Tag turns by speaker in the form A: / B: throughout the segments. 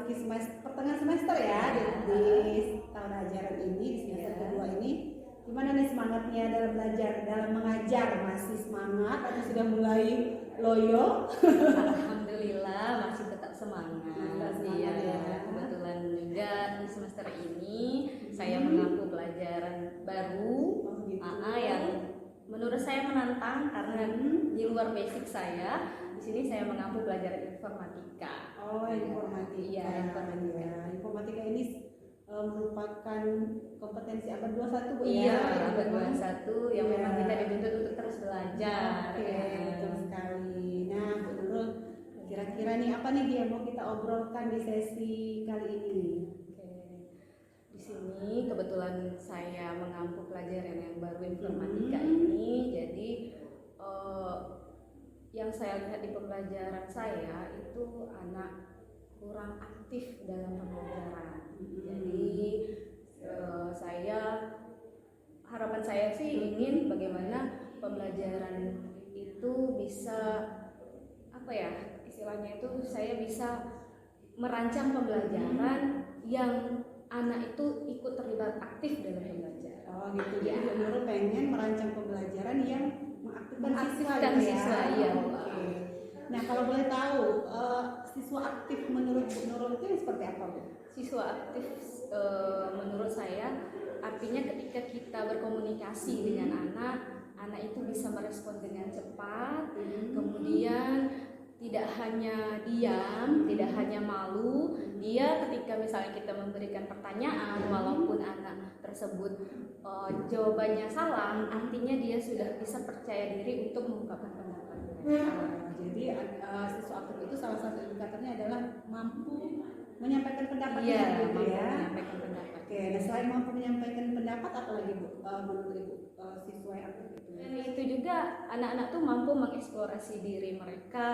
A: memasuki semester pertengahan semester ya di tahun ajaran ini di semester kedua ini. Gimana nih semangatnya dalam belajar, dalam mengajar? Masih semangat atau sudah mulai loyo?
B: Alhamdulillah masih tetap semangat. Ya. Kebetulan juga di semester ini saya mengampu pelajaran baru yang menurut saya menantang karena di luar basic saya. Di sini saya mengampu pelajaran informatika.
A: Oh, informatika.
B: Iya, informatika.
A: Ya, informatika ini merupakan kompetensi abad 21 Bu
B: iya,
A: ya.
B: abad 21 yang memang kita dituntut untuk terus belajar.
A: Oke, betul sekali. Nah, Bu Nurul, kira-kira nih apa nih yang mau kita obrolkan di sesi kali ini?
B: Oke. Di sini kebetulan saya mengampu pelajaran yang baru informatika ini, jadi yang saya lihat di pembelajaran saya itu anak kurang aktif dalam pembelajaran. Jadi harapan saya sih ingin bagaimana pembelajaran itu bisa istilahnya itu saya bisa merancang pembelajaran yang anak itu ikut terlibat aktif dalam pembelajaran.
A: Oh gitu. Jadi Bu Nurul pengen merancang pembelajaran yang
B: mengaktifkan siswa. Iya.
A: Oke. Nah, kalau boleh tahu siswa aktif menurut Bu Nurul itu yang seperti apa, Bu?
B: Siswa aktif menurut saya artinya ketika kita berkomunikasi dengan anak itu bisa merespon dengan cepat, kemudian tidak hanya diam, tidak hanya malu. Dia ketika misalnya kita memberikan pertanyaan, walaupun anak tersebut jawabannya salah, artinya dia sudah bisa percaya diri untuk mengungkapkan pendapatnya.
A: Jadi siswa aktif itu salah satu indikatornya adalah mampu menyampaikan pendapatnya,
B: iya,
A: gitu ya.
B: Menyampaikan pendapat.
A: Oke, nah selain mampu menyampaikan pendapat, apa lagi Bu menurut Ibu siswa yang aktif itu?
B: Dan itu juga anak-anak tuh mampu mengeksplorasi diri mereka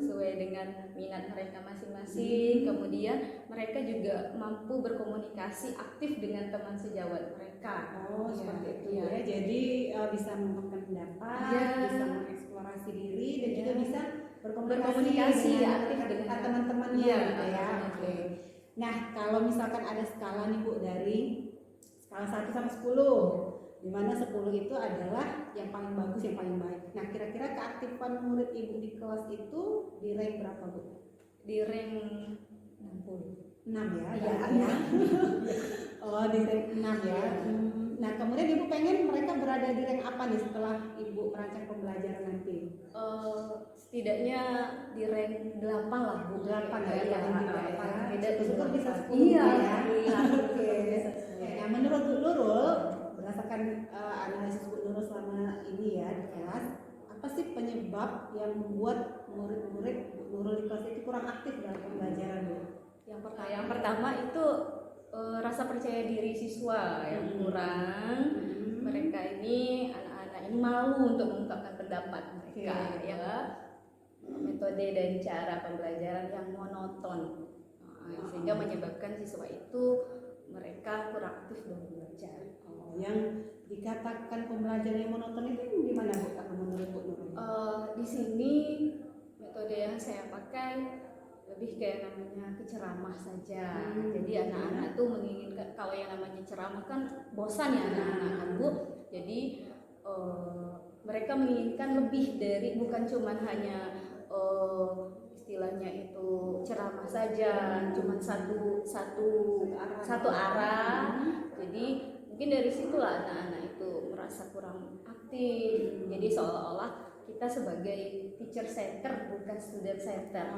B: sesuai dengan minat mereka masing-masing. Kemudian mereka juga mampu berkomunikasi aktif dengan teman sejawat mereka.
A: Oh, seperti itu ya. Jadi bisa mengungkapkan pendapat, bisa mengeksplorasi diri dan juga bisa berkomunikasi
B: aktif dengan
A: teman-temannya gitu ya.
B: Oke.
A: Nah, kalau misalkan ada skala nih Bu dari skala 1 sampai 10, di mana 10 itu adalah yang paling bagus, yang paling baik. Nah, kira-kira keaktifan murid Ibu di kelas itu di rank berapa, Bu?
B: Di rank 60.
A: 6 ya?
B: Iya.
A: Oh, di rank 6 ya. Nah, kemudian Ibu pengen mereka berada di rank apa nih setelah Ibu merancang pembelajaran nanti?
B: Setidaknya di rank 8 lah, Bu.
A: 8 ya?
B: Tidak
A: syukur bisa 10
B: iya,
A: ya?
B: Oke.
A: Nah, menurut Bu Nurul, berdasarkan analisis Bu Nurul selama ini ya di kelas, apa sih penyebab yang membuat murid-murid Bu Nurul di kelas itu kurang aktif dalam pembelajaran, Bu?
B: Yang pertama itu rasa percaya diri siswa yang kurang. Mereka ini anak-anak ini malu untuk mengungkapkan pendapat mereka, ya. Metode dan cara pembelajaran yang monoton, sehingga menyebabkan siswa itu mereka kurang aktif dalam belajar.
A: Yang dikatakan pembelajaran yang monoton itu gimana, Bu? Menurut Bu Nurul?
B: Di sini metode yang saya pakai lebih kayak namanya keceramah saja. Jadi anak-anak tuh menginginkan, kalau yang namanya ceramah kan bosan ya anak-anak kan, Bu. Jadi mereka menginginkan lebih dari, bukan cuman hanya istilahnya itu ceramah saja, cuman satu arah. Jadi mungkin dari situlah anak-anak itu merasa kurang aktif. Jadi seolah-olah kita sebagai teacher center bukan student center.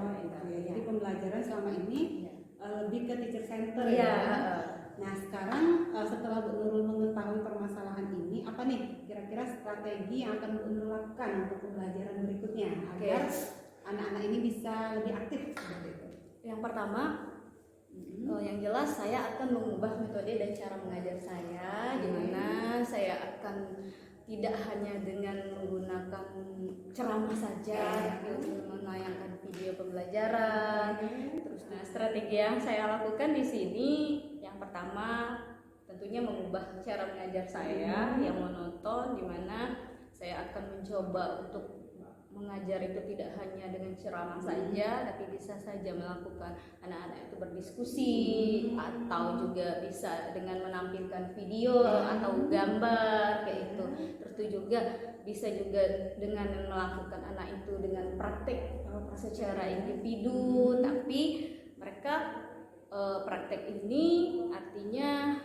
A: Jadi pembelajaran selama ini lebih ke teacher center
B: ya.
A: Nah, sekarang setelah Bu Nurul mengetahui permasalahan ini, apa nih kira-kira strategi yang akan Bu Nurul lakukan untuk pembelajaran berikutnya agar anak-anak ini bisa lebih aktif seperti itu?
B: Yang pertama, yang jelas saya akan mengubah metode dan cara mengajar saya, di mana saya akan tidak hanya dengan menggunakan ceramah saja, menayangkan video pembelajaran. Terus, strategi yang saya lakukan di sini, yang pertama tentunya mengubah cara mengajar saya yang monoton, di mana saya akan mencoba untuk mengajar mengajar itu tidak hanya dengan ceramah saja, tapi bisa saja melakukan anak-anak itu berdiskusi, atau juga bisa dengan menampilkan video atau gambar kayak itu. Terus juga bisa juga dengan melakukan anak itu dengan praktek secara individu, tapi mereka praktek ini artinya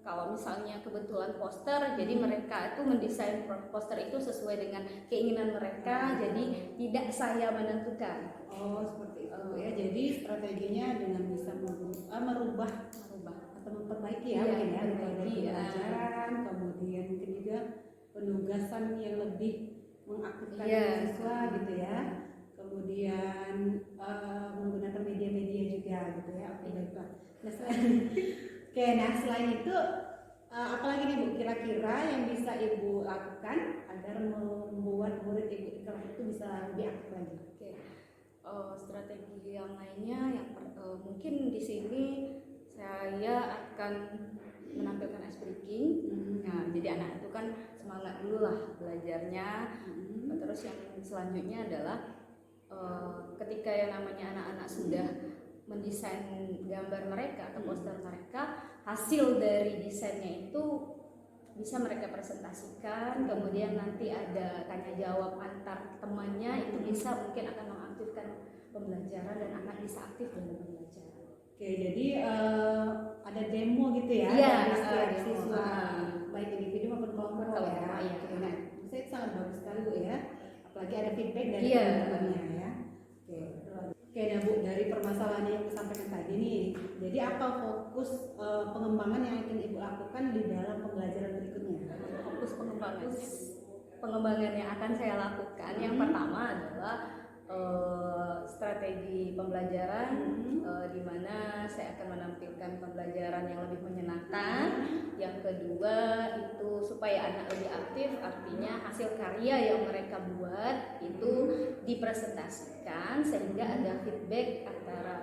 B: kalau misalnya kebetulan poster, jadi mereka itu mendesain poster itu sesuai dengan keinginan mereka, jadi tidak saya menentukan.
A: Oh, seperti itu ya. Jadi strateginya dengan bisa merubah atau memperbaiki ya, mungkin ya,
B: memperbaiki
A: pembelajaran, kemudian mungkin juga penugasan yang lebih mengaktifkan siswa gitu ya. Kemudian menggunakan media-media juga gitu ya. Oke, baiklah. Nah, selain itu apalagi nih Bu, kira-kira yang bisa Ibu lakukan agar membuat murid Ibu di kelas itu bisa lebih aktif lagi?
B: Oke. Strategi yang lainnya yang mungkin di sini saya akan menampilkan ice breaking. Nah, jadi anak itu kan semangat dulu lah belajarnya. Terus yang selanjutnya adalah ketika yang namanya anak-anak sudah mendesain gambar mereka atau poster mereka, hasil dari desainnya itu bisa mereka presentasikan, kemudian nanti ada tanya jawab antar temannya, itu bisa mungkin akan mengaktifkan pembelajaran dan anak bisa aktif dalam pembelajaran.
A: Oke, jadi ada demo gitu ya, dari setiap siswa, baik individu maupun kelompok ya. Nah, saya sangat bagus sekali Bu ya, apalagi ada feedback dari teman-temannya ya. Oke, nah Bu, dari permasalahan yang disampaikan tadi nih, jadi apa fokus pengembangan yang akan Ibu lakukan di dalam pembelajaran berikutnya?
B: Fokus pengembangan yang akan saya lakukan, yang pertama adalah strategi pembelajaran, di mana saya akan menampilkan pembelajaran yang lebih menyenangkan. Yang kedua itu supaya anak lebih aktif, artinya hasil karya yang mereka buat itu dipresentasikan sehingga ada feedback antara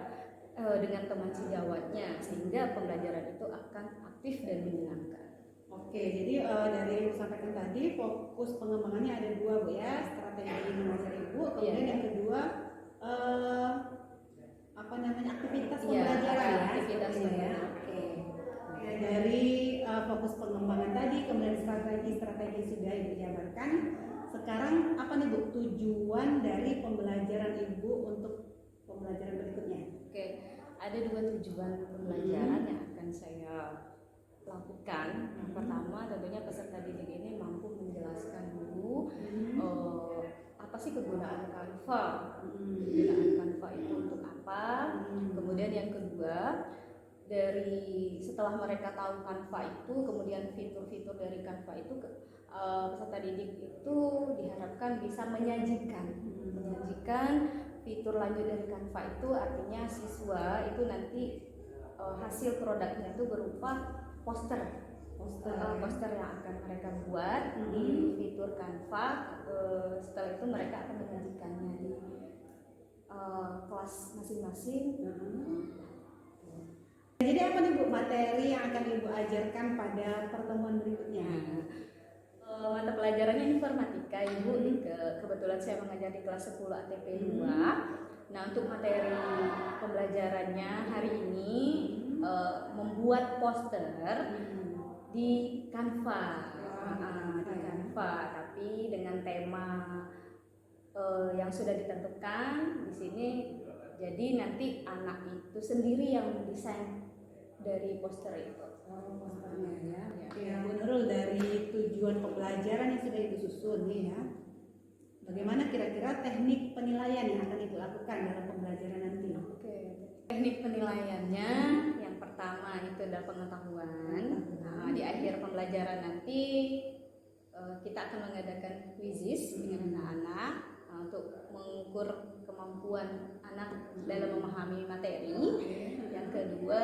B: dengan teman sejawatnya, sehingga pembelajaran itu akan aktif dan menyenangkan.
A: Oke, jadi dari yang disampaikan tadi fokus pengembangannya ada dua Bu ya, strategi mengajar Ibu, kemudian yang kedua aktivitas pembelajaran ya.
B: Aktivitas pembelajaran.
A: Oke. Ya, dari fokus pengembangan tadi, kemudian strategi sudah Ibu jabarkan. Sekarang apa nih Bu tujuan dari pembelajaran Ibu untuk pembelajaran berikutnya?
B: Oke, ada dua tujuan pembelajaran yang akan saya lakukan. Yang pertama tentunya peserta didik ini mampu menjelaskan dulu apa sih kegunaan Canva, kegunaan Canva itu untuk apa. Kemudian yang kedua, dari setelah mereka tahu Canva itu, kemudian fitur-fitur dari Canva itu peserta didik itu diharapkan bisa menyajikan fitur lanjut dari Canva itu, artinya siswa itu nanti hasil produknya itu berupa poster yang akan mereka buat di fitur Canva. Setelah itu mereka akan menyajikannya di kelas masing-masing.
A: Jadi apa nih Bu materi yang akan Ibu ajarkan pada pertemuan berikutnya?
B: Mata pelajarannya informatika Ibu. Kebetulan saya mengajar di kelas 10 ATP 2. Nah, untuk materi pembelajarannya hari ini membuat poster di Canva, tapi dengan tema yang sudah ditentukan di sini. Jadi nanti anak itu sendiri yang mendesain dari poster itu.
A: Posternya ya. Ya, Bu Nurul, dari tujuan pembelajaran yang sudah Ibu susun nih ya, bagaimana kira-kira teknik penilaian yang akan Ibu lakukan dalam pembelajaran nanti?
B: Oke. Teknik penilaiannya yang pertama itu adalah pengetahuan. Nah, di akhir pembelajaran nanti kita akan mengadakan quizzes dengan anak-anak untuk mengukur kemampuan anak dalam memahami materi. Yang kedua,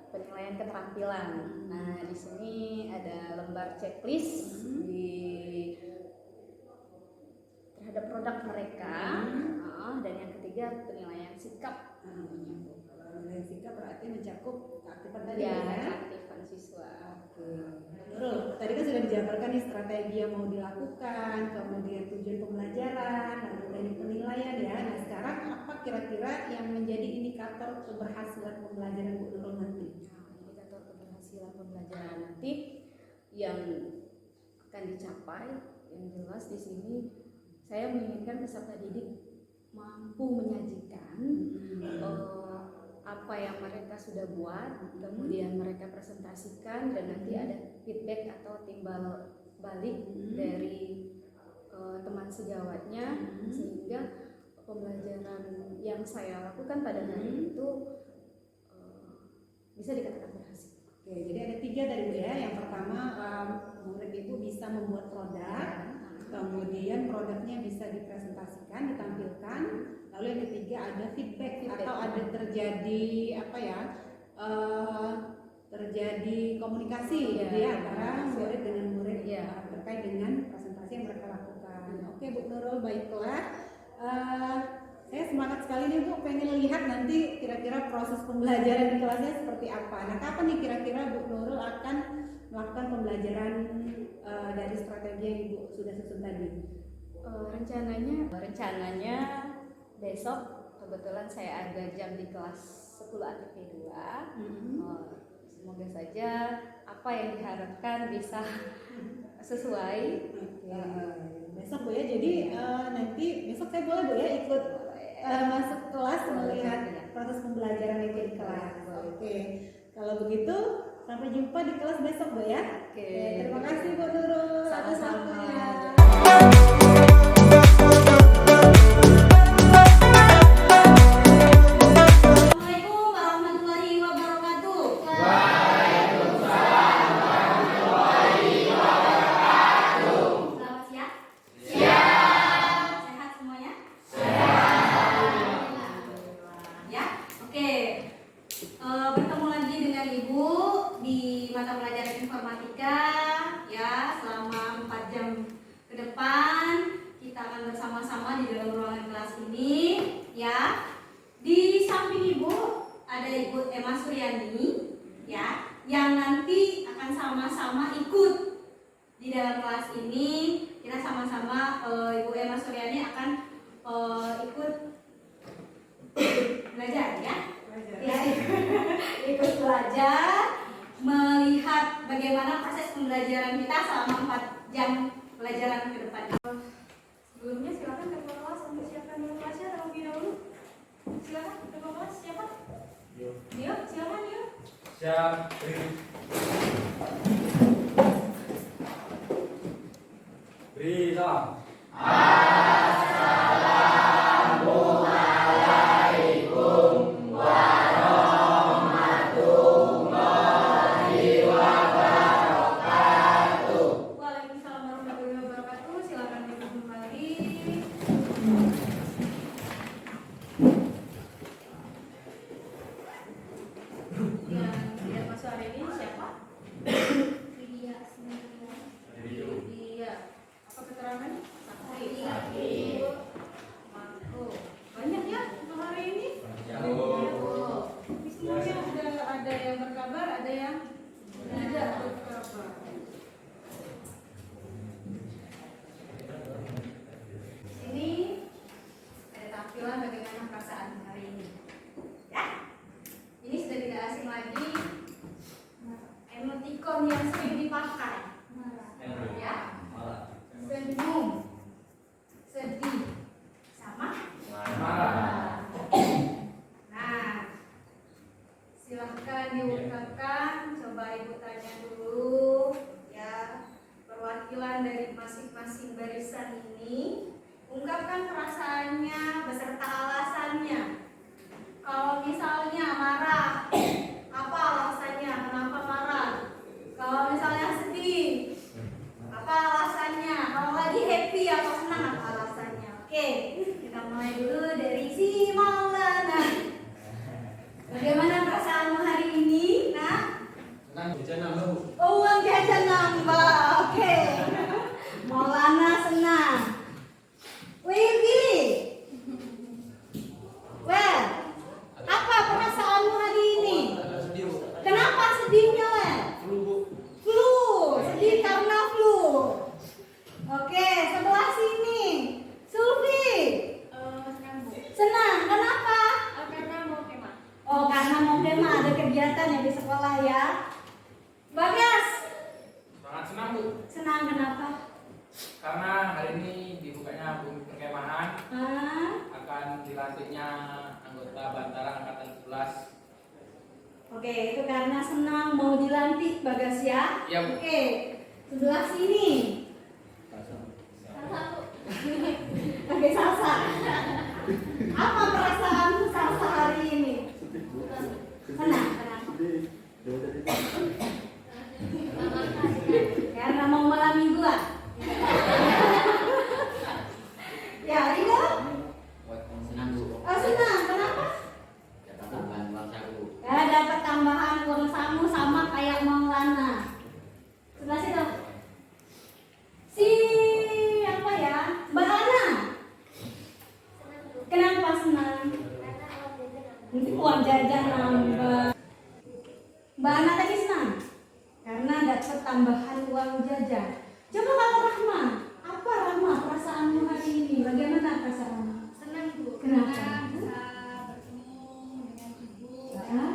B: penilaian keterampilan. Nah, di sini ada lembar checklist terhadap produk mereka. Dan yang ketiga, penilaian sikap.
A: Penilaian sikap berarti mencakup keaktifan tadi
B: ya,
A: ya?
B: keaktifan siswa.
A: Oke. Nurul, tadi kan sudah dijabarkan nih strategi yang mau dilakukan, kemudian tujuan pembelajaran, lalu teknik penilaian. indikator keberhasilan pembelajaran Bu Nurul nanti?
B: Indikator keberhasilan pembelajaran nanti yang akan dicapai, yang jelas di sini saya menginginkan peserta didik mampu menyajikan apa yang mereka sudah buat, kemudian mereka presentasikan dan nanti ada feedback atau timbal balik dari teman sejawatnya, sehingga pembelajaran yang saya lakukan pada hari itu bisa dikatakan berhasil.
A: Oke, jadi ada 3 dari Bu ya. Yang pertama, murid itu bisa membuat produk, kemudian produknya bisa dipresentasikan, ditampilkan. Lalu yang ketiga ada feedback atau ada terjadi terjadi komunikasi gitu ya antara murid dengan murid terkait dengan presentasi yang mereka lakukan. Oke Bu Nurul, baiklah. Saya semangat sekali nih Bu, pengen lihat nanti kira-kira proses pembelajaran di kelasnya seperti apa. Nah, kapan nih kira-kira Bu Nurul akan melakukan pembelajaran dari strategi yang Ibu sudah susun tadi?
B: Rencananya besok kebetulan saya ada jam di kelas 10 ATP 2. Semoga saja apa yang diharapkan bisa sesuai.
A: Besok Bu ya, jadi nanti besok saya boleh Bu ya ikut masuk kelas melihat proses pembelajaran yang di kelas. Oke, kalau begitu sampai jumpa di kelas besok Bu ya. Oke, terima kasih Bu Nurul atas waktunya.
C: Bertemu lagi dengan Ibu di mata pelajaran informatika ya, selama 4 jam ke depan kita akan bersama-sama di dalam ruangan kelas ini ya. Di samping Ibu ada Ibu Emma Suryani ya, yang nanti akan sama-sama ikut di dalam kelas ini. Kita sama-sama Ibu Emma Suryani akan ikut belajar ya. Ya, ikut belajar, melihat bagaimana proses pembelajaran kita selama 4 jam pelajaran ke depan. Sebelumnya silakan ketua kelas untuk siapkan dulu kelasnya terlebih dahulu. Silakan ketua kelas siapa? Dio, silakan Dio.
D: Siap. Beri salam.
C: Waalaikumsalam warahmatullahi wabarakatuh. Silakan duduk kembali. Yang tidak masuk hari ini siapa? Iya. Apa keterangannya? Sakti. Marco. Banyak ya untuk hari ini? Ini semuanya sudah ada yang berkabar, ada yang tidak berkabar. Ini ada tampilan bagaimana perasaan hari ini. Ya. Ini sudah tidak asing lagi. Emoticon yang sering dipakai. Ya. Senyum, sedih, sama. Nah, silahkan diungkapkan. Coba Ibu tanya dulu, ya, perwakilan dari masing-masing barisan ini. Ungkapkan perasaannya beserta alasannya. Kalau misalnya marah, apa alasannya? Kenapa marah? Kalau misalnya sedih, apa alasannya? Kalau lagi happy atau senang, apa alasannya? Oke, kita mulai dulu dari si Maulana. Bagaimana perasaanmu hari ini? Nah,
D: Senang jajan nambah.
C: uang jajan nambah. Oke, Maulana senang. Willy, well, apa perasaanmu hari ini? Kenapa sedihnya, Well? Flu, sedih karena flu. Oke, sebelah sini. Sulfi. Senang. Kenapa?
B: Karena mau kemah.
C: kegiatannya di sekolah ya. Bagas,
D: Sangat senang Bu,
C: senang kenapa?
D: karena hari ini dibukanya bumi perkemahan, akan dilantiknya anggota Bantara Angkatan 11.
C: Oke, itu karena senang mau dilantik Bagas ya.
D: Iya, Bu.
C: Oke, sebelah sini. Oke, Salsa. Apa perasaanmu Salsa hari ini? Senang, kenapa? Karena mau malam mingguan. Ya, Rido?
E: Senang Bu,
C: Oh, senang, kenapa?
E: dapat tambahan uang saku.
C: Ya, dapat tambahan uang samu sama kayak Maulana. Sebelah situ. Si apa ya? Mbak Ana. Kenapa senang? Nanti uang jajan nambah. Mbak Ana tadi senang karena dapat tambahan uang jajan. Coba kalau Rahma, apa Rahma perasaanmu hari ini? Bagaimana perasaanmu?
F: Senang Bu,
C: Kenapa?
F: karena bisa bertemu dengan Ibu
C: Ya.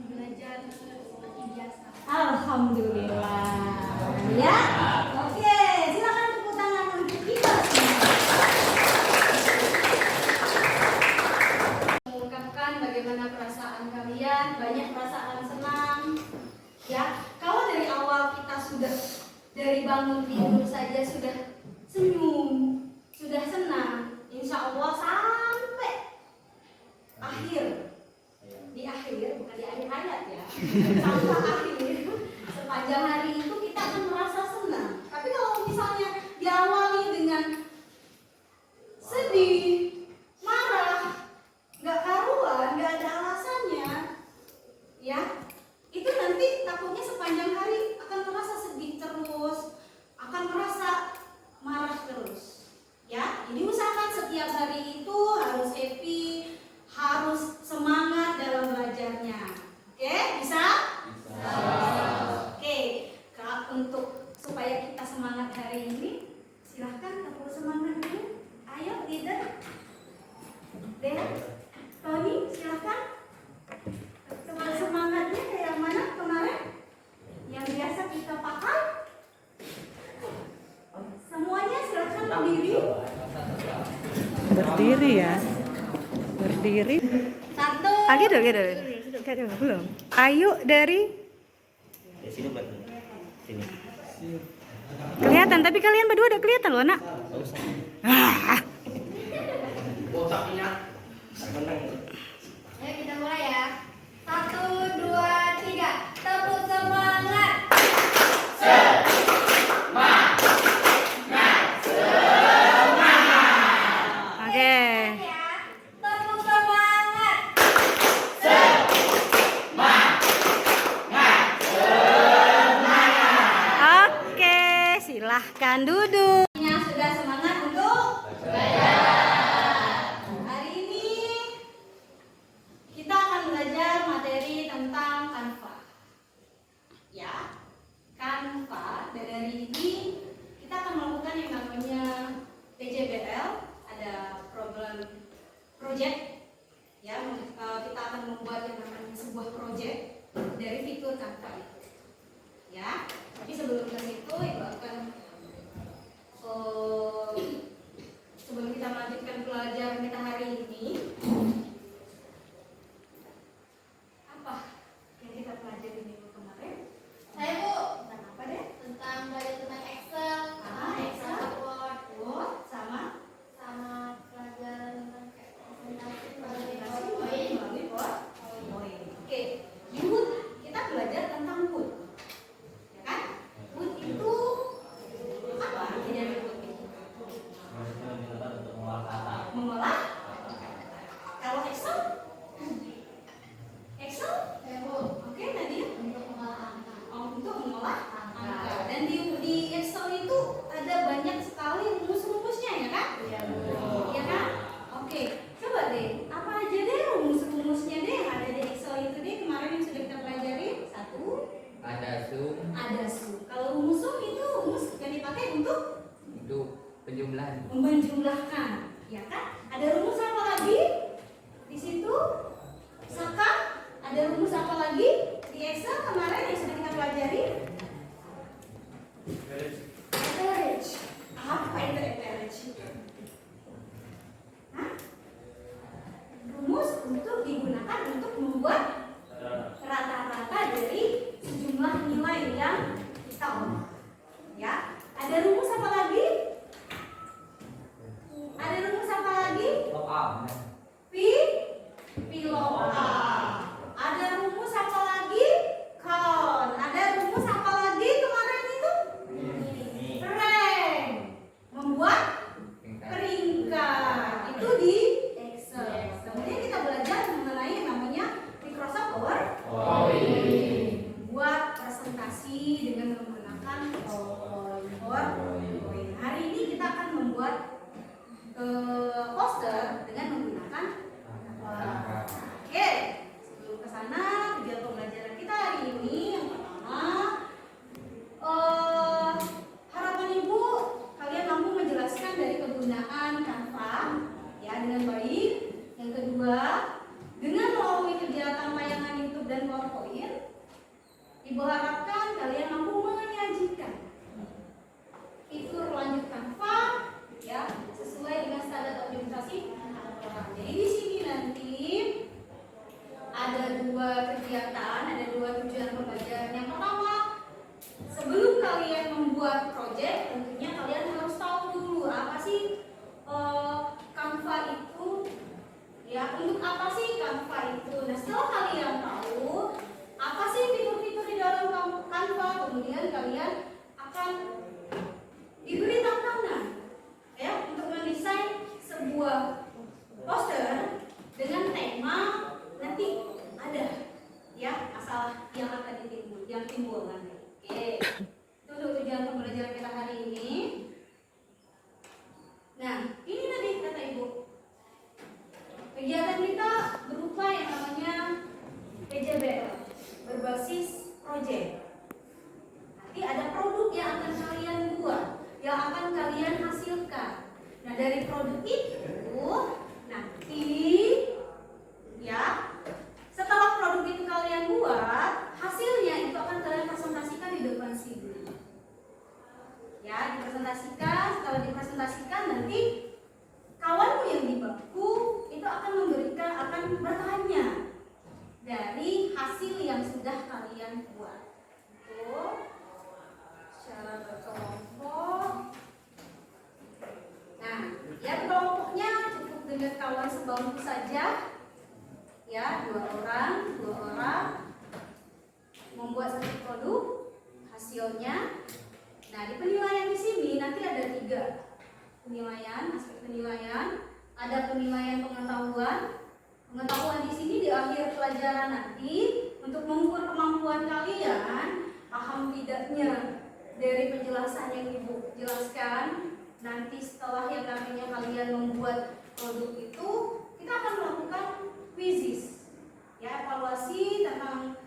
F: belajar seperti biasa.
C: Alhamdulillah. Ya. Oke, silakan tepuk tangan untuk kita semua.
F: Mengungkapkan bagaimana perasaan kalian, banyak perasaan senang. Ya, kalau dari awal kita sudah dari bangun tidur saja sudah senyum, sudah senang, insya Allah sampai akhir. Di akhir, bukan di akhir hayat ya. Sampai akhir sepanjang hari itu kita akan merasa senang. Tapi kalau misalnya diawali dengan sedih, marah, nggak karuan, nggak ada alasannya, ya itu nanti takutnya sepanjang hari akan merasa sedih terus, akan merasa marah terus. Ya, jadi usahakan setiap hari itu harus happy, harus semangat dalam belajarnya. Oke, bisa? Oke, untuk supaya kita semangat hari ini, silahkan tepuk semangat dulu. Ayo, leader. Dea, Tony, silahkan. Tepuk semangatnya kayak mana kemarin? Yang biasa kita pakai? Semuanya silahkan berdiri.
A: Berdiri ya. Berdiri.
C: Satu.
A: Gitu. Belum. Ayo dari
E: Di sini buat sini.
A: kelihatan, tapi kalian berdua udah kelihatan loh, Nak.
E: Enggak usah.
D: Botaknya.
E: Menang.
F: Ayo kita mulai ya. 1, 2, 3. Tepuk semangat.
A: Oke.
F: Ya. Tepuk semangat.
A: Oke, silahkan duduk.
C: Yang sudah semangat untuk belajar. Hari ini kita akan belajar materi tentang Canva. Ya, Canva. Dan hari ini kita akan melakukan yang namanya PJBL. Ada problem project. Ya, kita akan membuat yang namanya sebuah project dari fitur Canva itu. Ya, tapi sebelum ke situ Ibu akan sebelum kita melanjutkan pelajaran kita hari ini, apa yang kita pelajari minggu kemarin?
F: Saya Bu,
C: Tentang apa deh?
F: tentang belajar tentang Excel,
C: Excel,
F: Word,
C: Word, sama
F: sama pelajaran tentang presentasi
C: presentasi
F: PowerPoint.
C: melalui PowerPoint. Oke, minggu kita belajar tentang
F: membuat rata-rata dari sejumlah nilai yang kita olah. Ya, ada rumus apa lagi? Ada rumus apa lagi? Pi log A. Ada rumus apa lagi? Count. Ada rumus apa lagi kemarin itu? Rank. Membuat peringkat. Itu di Excel. Kemudian kita belajar mengenai yang namanya Microsoft PowerPoint. Buat presentasi dengan menggunakan PowerPoint. Hari ini kita akan membuat poster dengan menggunakan Oke, sebelum ke sana kegiatan pembelajaran kita hari ini yang pertama harapan ibu kalian mampu menjelaskan dari kegunaan Canva ya dengan baik. Yang kedua, dengan melalui kegiatan tayangan YouTube dan PowerPoint, ibu harapkan kalian mampu menyajikan fitur lanjut Canva ya sesuai dengan standar optimalisasi. Jadi di sini nanti ada dua kegiatan, ada dua tujuan pembelajaran. Yang pertama, sebelum kalian membuat proyek, tentunya kalian harus tahu dulu apa sih Canva itu, ya untuk apa sih Canva itu. Nah setelah kalian tahu apa sih fitur-fitur di dalam Canva, kemudian kalian akan diberi tantangan ya untuk mendesain sebuah poster dengan tema nanti ada ya masalah yang akan timbul nanti. Oke, itu untuk tujuan pembelajaran kita hari ini. Nah, ini tadi kata ibu, kegiatan kita berupa yang namanya PJBL, berbasis proyek. Nanti ada produk yang akan kalian buat, yang akan kalian hasilkan. Nah dari produk itu nanti ya setelah produk itu kalian buat, hasilnya itu akan kalian presentasikan di depan sini. Ya dipresentasikan, setelah dipresentasikan nanti kawanmu yang di bangku itu akan bertanya dari hasil yang sudah kalian buat. Tuh, secara berkelompok. Nah, ya kelompoknya cukup dengan kawan sebangku saja. Ya, dua orang membuat satu produk, hasilnya. Nah, di penilaian di sini nanti ada 3 penilaian, aspek penilaian. Ada penilaian pengetahuan. Pengetahuan di sini di akhir pelajaran nanti untuk mengukur kemampuan kalian paham tidaknya dari penjelasan yang ibu jelaskan. Nanti setelah yang namanya kalian membuat produk itu, kita akan melakukan quizzes ya, evaluasi tentang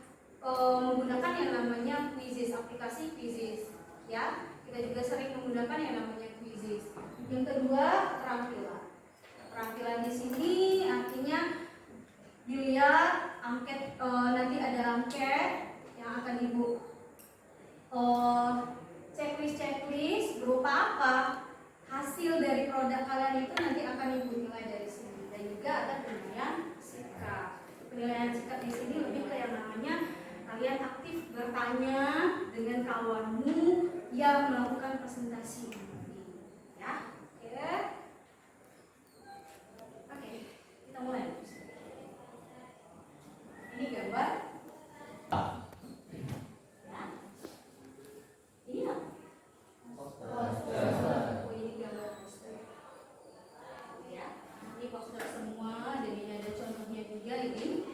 F: menggunakan yang namanya quizzes, aplikasi quizzes ya. Kita juga sering menggunakan yang namanya quizzes. Yang kedua, keterampilan di sini artinya dilihat angket, nanti ada angket yang akan ibu checklist berupa apa. Hasil dari produk kalian itu nanti akan ibu nilai dari sini. Dan juga ada penilaian sikap. Penilaian sikap di sini lebih ke yang namanya kalian aktif bertanya dengan kawanmu yang melakukan presentasi nanti. Ya, oke, kita mulai. Ini gambar. Ya. Ini apa? Poster semua, dan ini ada contohnya juga ini.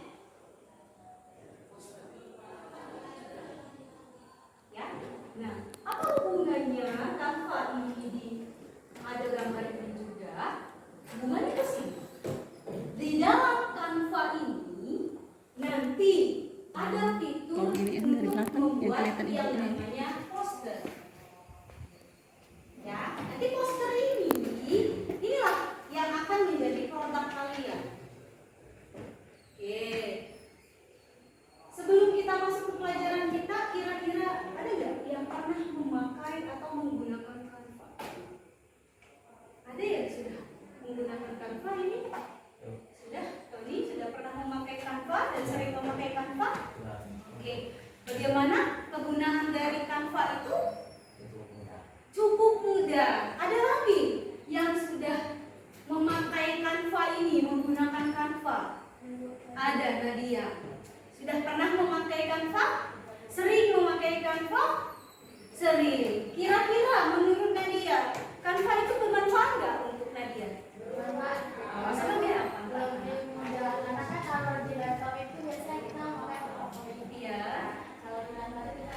F: Ya, nah apa hubungannya Canva ini ada gambar ini juga? Hubungannya ke sini. Di dalam Canva ini nanti ada fitur untuk membuat yang namanya poster. Ya, nanti poster ini inilah yang akan menjadi produk
C: Canva ini, menggunakan Canva? Ada Nadia. Sudah pernah memakai Canva? Sering memakai Canva? Sering. Kira-kira menurut Nadia, Canva itu bermanfaat nggak untuk Nadia? Seperti apa?
F: Karena kan kalau di laptop itu biasanya kita pakai PowerPoint.
C: Iya.
F: Kalau di laptop kita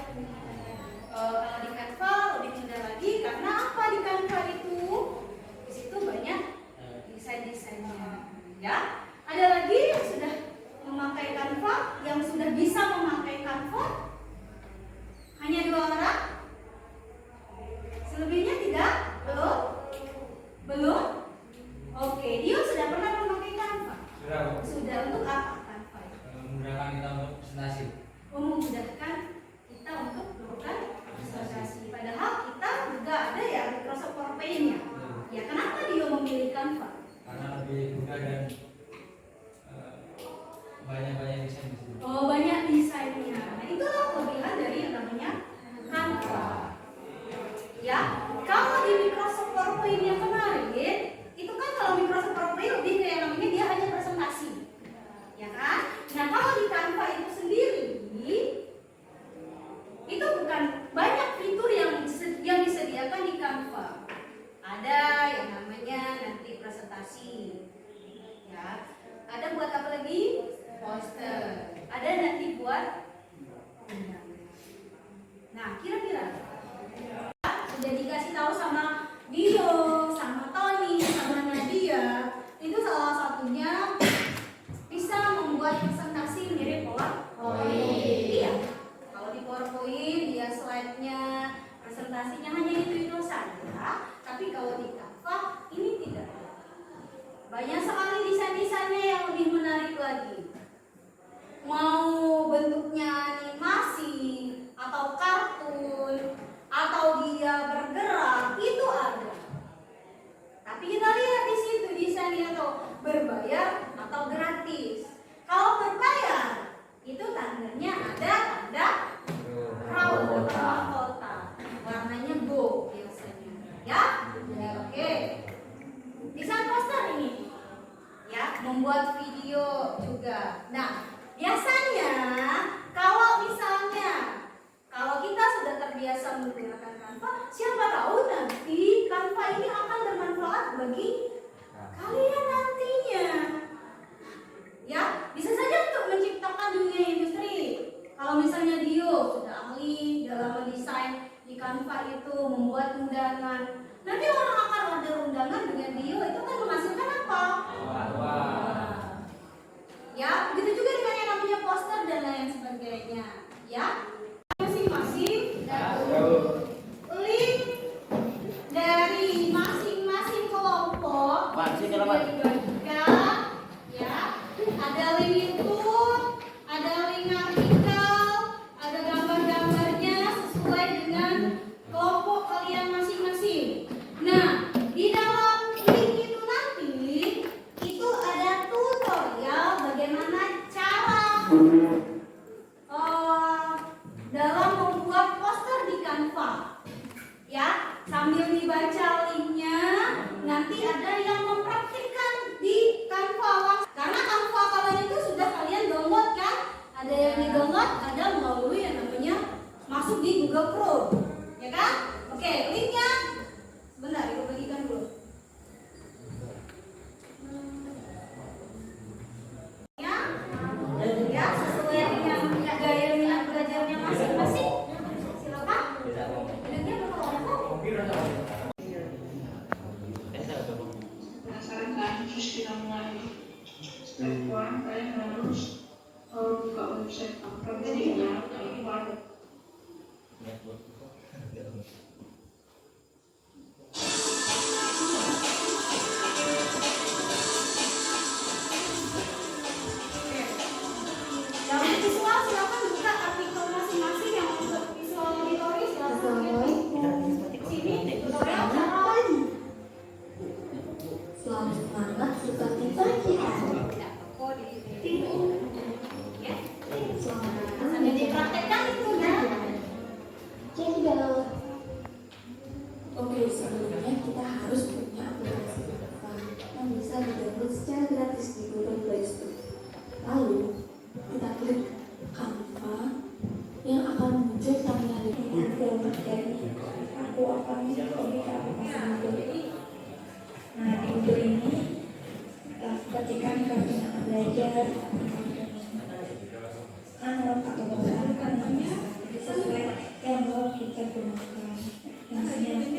C: Kalau di Canva lebih mudah lagi karena apa di Canva itu? Di situ banyak desain-desainnya. Ya. Ada lagi yang sudah memakai Canva, yang sudah bisa memakai Canva? Hanya 2 orang? Selebihnya tidak? Belum? Belum? Oke, Dio sudah pernah memakai Canva?
D: Sudah, Bu.
C: Sudah. Untuk apa Canva itu?
D: Memudahkan kita untuk presentasi.
C: Memudahkan kita untuk melakukan presentasi. Padahal kita juga ada ya Microsoft PowerPoint-nya. Ya, kenapa Dio memilih Canva?
D: Karena lebih mudah dan banyak desain di sini.
C: Oh, banyak desainnya. Nah, itulah kelebihan dari yang namanya Canva. Ya, kalau di Microsoft PowerPoint yang kemarin, itu kan kalau Microsoft PowerPoint lebih ke yang namanya dia hanya presentasi. Ya kan? Nah, kalau di Canva itu sendiri, itu bukan banyak fitur yang disediakan di Canva. Ada yang namanya nanti presentasi. Ya. Ada buat apa lagi? Poster. Ada nanti buat undangan. Nah, kira-kira sudah dikasih tahu sama Dio, sama Tony, sama Nadia, itu salah satunya bisa membuat presentasi mirip PowerPoint. Iya. Kalau di PowerPoint dia slide-nya, presentasinya hanya itu saja. Tapi kalau di Canva ini tidak. Banyak sekali desain-desainnya yang lebih menarik lagi. Mau bentuknya animasi atau kartun atau dia bergerak itu ada. Tapi kita lihat di situ desainnya tuh berbayar atau gratis. Kalau berbayar itu tandanya ada tanda crown atau mahkota. Warnanya gold biasanya. Ya? Oke. Desain poster ini. Ya, membuat video juga. Nah, biasanya kalau kita sudah terbiasa menggunakan Canva, siapa tahu nanti Canva ini akan bermanfaat bagi kalian nantinya. Ya, bisa saja untuk menciptakan dunia industri. Kalau misalnya Dio sudah ahli dalam mendesain di Canva itu, membuat undangan, nanti orang akan order undangan dengan Dio, itu kan menghasilkan apa? Ya, begitu juga dengan yang namanya poster dan lain sebagainya. Ya, masing-masing link dari masing-masing kelompok dibagikan. Ya, ada link YouTube, ada link artikel, ada gambar-gambarnya sesuai dengan kelompok kalian masing-masing. Nah, di dalam link itu nanti itu ada tutorial bagaimana cara dalam membuat poster di Canva. Ya, sambil dibaca linknya, nanti ada yang mempraktikkan di Canva. Karena Canva kalian itu sudah kalian download kan? Ada yang di-download, ada melalui yang namanya masuk di Google Chrome. Ya kan? Oke, linknya sebentar, kita bagikan dulu. Ya, sesuai dengan gaya minat belajarnya masing-masing. Silakan. Linknya berkelompok.
G: Berdasarkan terus kita mulai step 1, kalian harus buka website aplikasinya Canva.
C: Yang visual silakan buka artikel masing-masing, yang untuk visual auditory silakan sini tutorial cara
F: Selamat seperti pagi hari.
C: sambil dipraktekkan itu ya.
F: Jadi
H: download secara gratis di Google Play Store. Lalu kita klik Canva yang akan muncul tampilan ini. Aku akan mencoba aplikasi. Nah, di Google ini ketikkan kami akan belajar atau menggunakan sesuai yang mau kita gunakan. Yang itu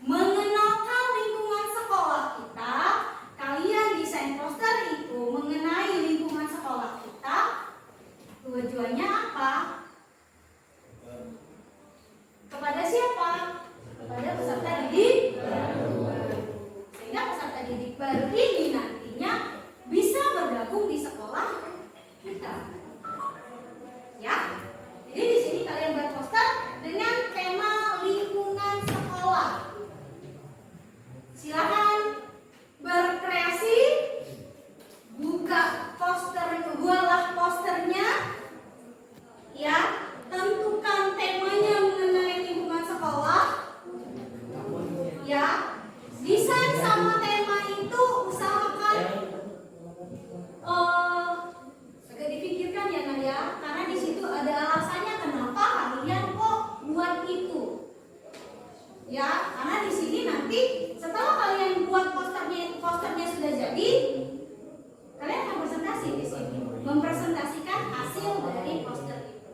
F: mengenal Silakan berkreasi, buka poster, buatlah posternya, ya. Tentukan temanya mengenai lingkungan sekolah, ya. Desain sama tema itu usahakan agak dipikirkan ya Nak ya, karena di situ ada alasannya kenapa kalian kok buat itu. Ya, karena di sini nanti setelah kalian buat posternya sudah jadi, kalian akan presentasi di sini, mempresentasikan hasil dari poster itu.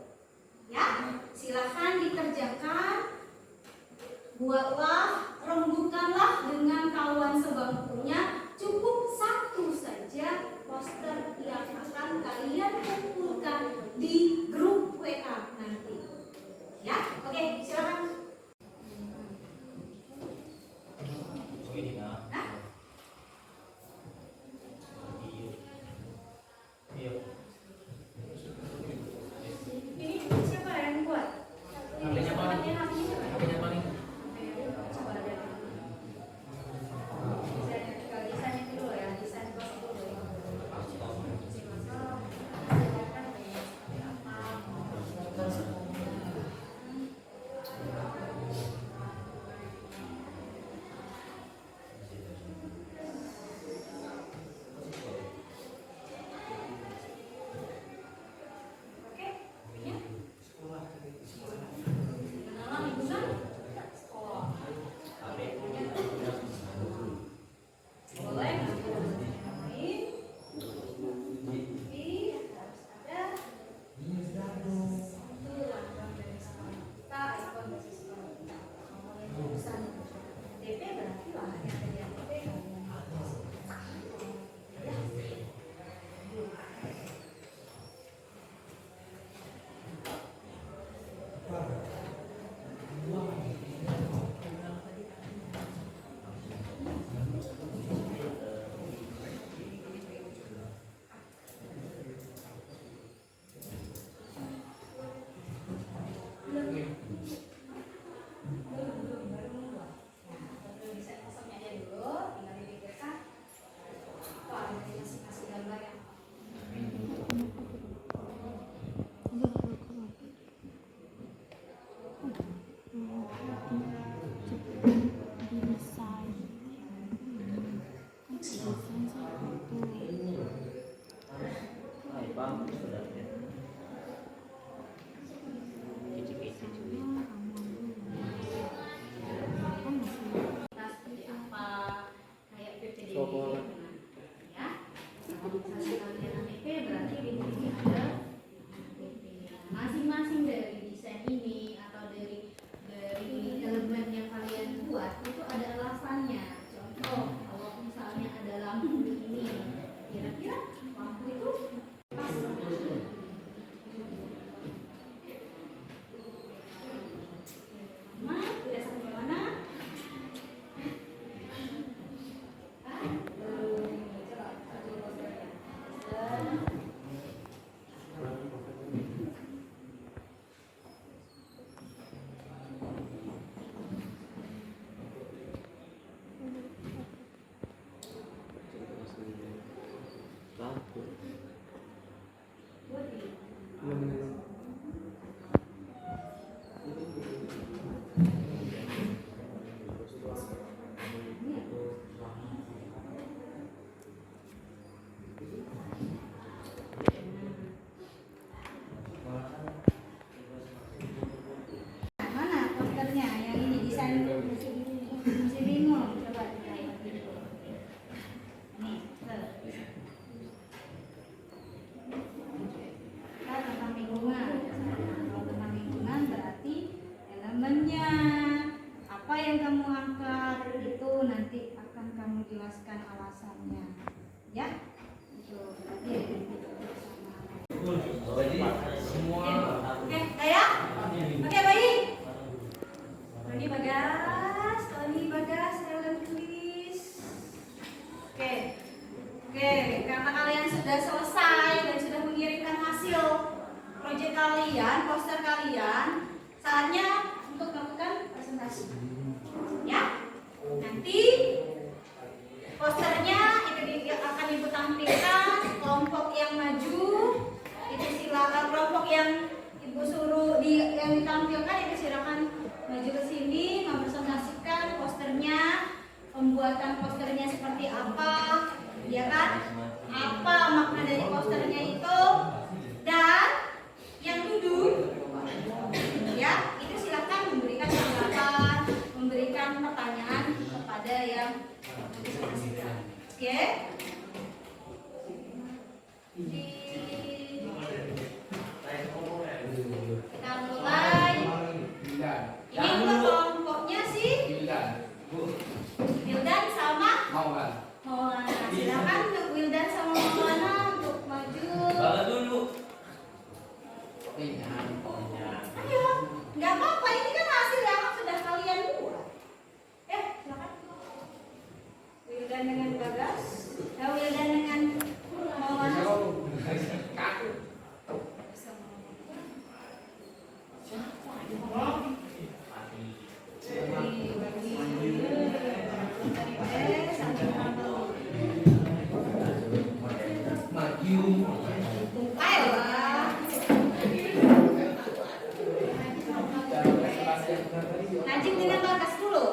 F: Ya, silahkan dikerjakan, buatlah, rembukanlah dengan kawan sebangkunya. Cukup satu saja poster yang akan kalian kumpulkan di grup WA nanti. Ya, oke, silakan. Ini siapa yang buat?
D: HP-nya paling. HP-nya paling.
F: Coba ada. Desainnya dulu ya, desain poster dulu ya. Oke, ini. Mengenal lingkungan sekolah. Boleh. Ini. Tapi harus ada satu langkah dari sekolah kita, ikon dari sekolah kita. Ngomongin jurusan DP berarti lah yang dari DP kalian. Desain kosongnya aja dulu, tinggal dipikirkan apa dari masing-masing gambar yang seperti apa, kayak PPDB ya. Misalnya kalian APP berarti di sini ada APP. Masing-masing dari desain ini atau dari elemen yang kalian buat itu ada alasannya. Contoh, kalau misalnya ada lampu ini, kira-kira lampu itu pas. Mana? Udah sampai mana? Mana posternya? Yang ini desain masih bingung. Coba kita lihat dulu. Nih, kita tentang lingkungan. Kalau tentang lingkungan berarti elemennya apa yang kamu angkat itu nanti akan kamu jelaskan alasannya. Ya, itu berarti ada bersama. Oke, Daya? Oke, baik. Tony Bagas, Helen tulis. Oke, karena kalian sudah selesai dan sudah mengirimkan hasil proyek kalian, poster kalian, saatnya untuk melakukan presentasi. Ya, nanti
C: posternya itu akan ibu tampilkan. Kelompok yang maju itu silakan, kelompok yang ibu suruh yang ditampilkan itu silakan maju ke sini mempresentasikan posternya, pembuatan posternya seperti apa, ya kan? Apa makna dari posternya itu, dan yang duduk ya itu silakan memberikan tanggapan, memberikan pertanyaan kepada yang mempresentasikan. Oke? Kita mulai. Ini untuk kelompoknya sih Wildan sama Maulana. Silakan untuk Wildan sama Maulana untuk maju.
D: Bawa dulu.
C: Ayo, nggak apa-apa, ini kan hasil yang sudah kalian buat. Silakan. Wildan dengan Bagas, Wildan dengan Maulana. Ayolah. Najib dengan Bagas dulu.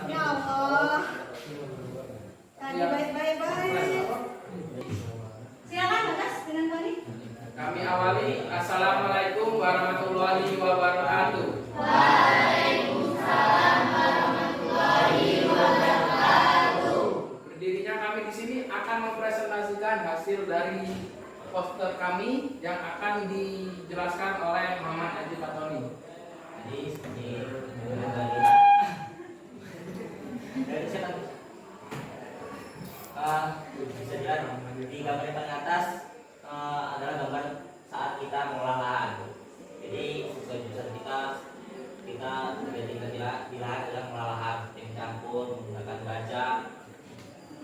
C: Ya Allah. Tadi baik-baik. Silakan Bagas dengan Bani.
D: Kami awali. Assalamualaikum warahmatullahi wabarakatuh. Berdirinya kami di sini akan mempresentasikan hasil dari poster kami yang akan dijelaskan oleh Muhammad Haji Fatoni.
E: Bisa dilihat di gambar yang paling atas adalah gambar saat kita mengolah lahan. Jadi sesuai jurusan kita kegiatan di lahan adalah mengolah lahan, campur menggunakan baja.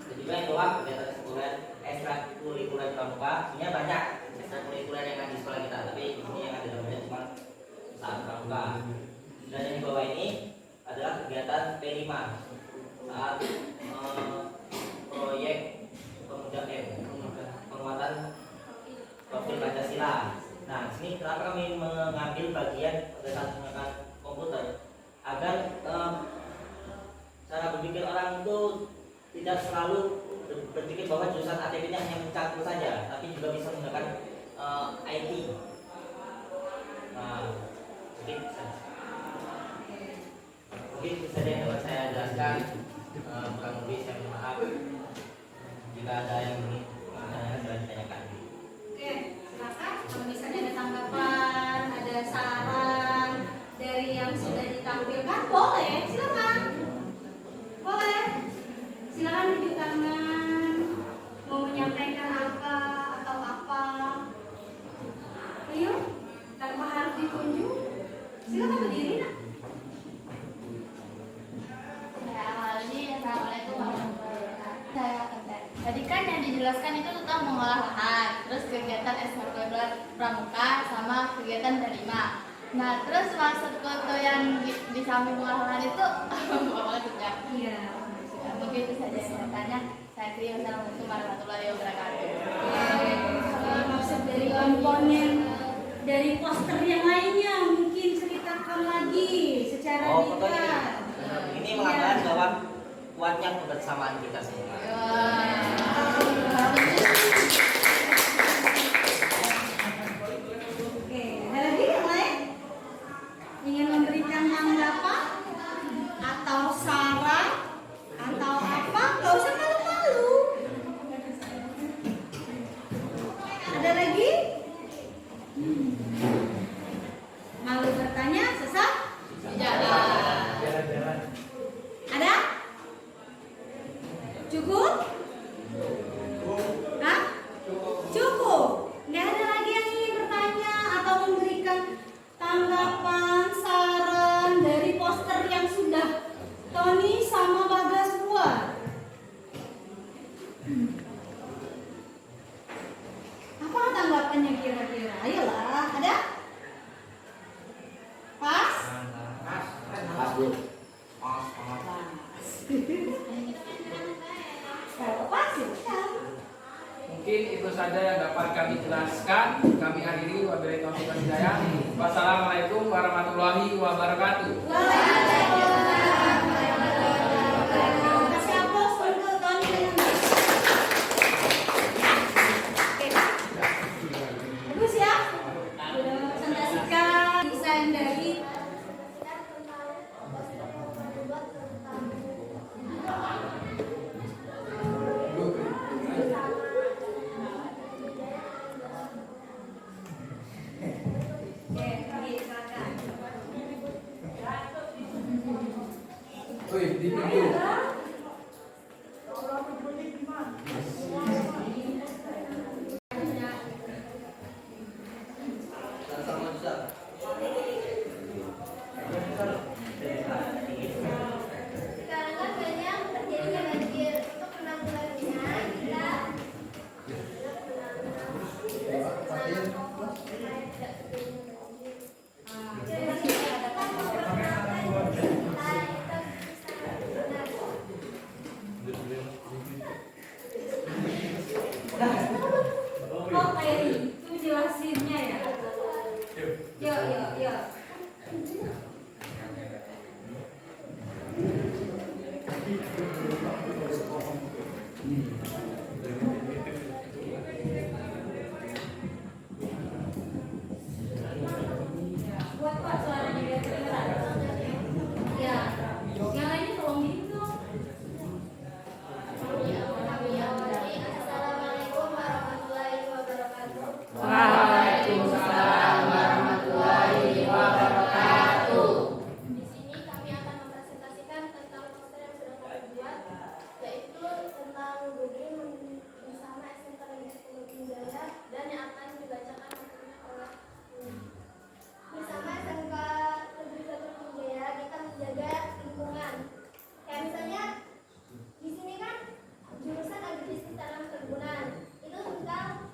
E: Dan juga yang bawah kegiatan ekstrakurikuler pramuka. Sebenarnya banyak ekstrakurikuler yang ada di sekolah kita, tapi ini yang ada dalamnya cuma saat pramuka. Dan yang di bawah ini adalah kegiatan P5 saat proyek penguatan profil Pancasila. Nah, sini kenapa kami mengambil bagian pada saat menggunakan komputer agar cara berpikir orang itu tidak selalu berpikir bahwa jurusan ATP-nya hanya mencakup saja, tapi juga bisa menggunakan IT. Nah, mungkin saja yang dapat saya jelaskan. Bukan lebih, saya minta maaf jika ada yang ingin ditanyakan.
C: Oke, silakan. Kalau misalnya ada tanggapan, ada saran dari yang sudah ditampilkan, boleh. Silakan. Boleh. Silakan tunjuk tangan. Mau menyampaikan apa atau apa? Ayo, tanpa harus ditunjuk. Silakan berdiri, Nak.
B: Assalamualaikum warahmatullahi wabarakatuh. Tadi kan yang dijelaskan itu tentang mengolah lahan, terus kegiatan ekstrakurikuler pramuka sama kegiatan P5. Nah, terus maksud foto yang di samping mengolah lahan itu apa maksudnya?
C: Iya.
B: Mungkin itu saja yang saya tanya. Saya kira Assalamualaikum warahmatullahi wabarakatuh.
C: Maksud dari komponen dari poster yang lainnya mungkin ceritakan lagi secara detail.
E: Ini melambangkan bahwa kuatnya kebersamaan kita semua.
C: Oke, ada lagi yang lain? Ingin memberikan tanggapan atau saran atau apa? Gak usah malu-malu. Ada lagi? Malu bertanya, sesat? Ada? Cukup?
D: saja yang dapat kami jelaskan. Kami akhiri, wabillahi taufiq wal hidayah. Wassalamualaikum warahmatullahi wabarakatuh.
C: Kasih aplaus untuk Tony Fernandes. Bagus ya. Presentasikan desain dari
D: Wih, di video.
F: Sekarang kan banyak terjadinya banjir. Untuk penanggulangannya kita
C: kok kayak itu jelasinnya ya. Yuk. Buat Pak suaranya biar kedengeran. Ya. Yang lainnya tolong gitu dong.
F: Assalamualaikum warahmatullahi wabarakatuh.
D: Waalaikumsalam warahmatullahi wabarakatuh.
F: Di sini kami akan mempresentasikan tentang poster yang sudah kami buat, yaitu tentang Google bersama SMK Negeri 10 Pinjaya dan yang akan dibacakan nantinya oleh bersama SMK Negeri 1 Pinjaya kita menjaga lingkungan. Kayak misalnya di sini kan jurusan agribisnis tanam kebunan itu tentang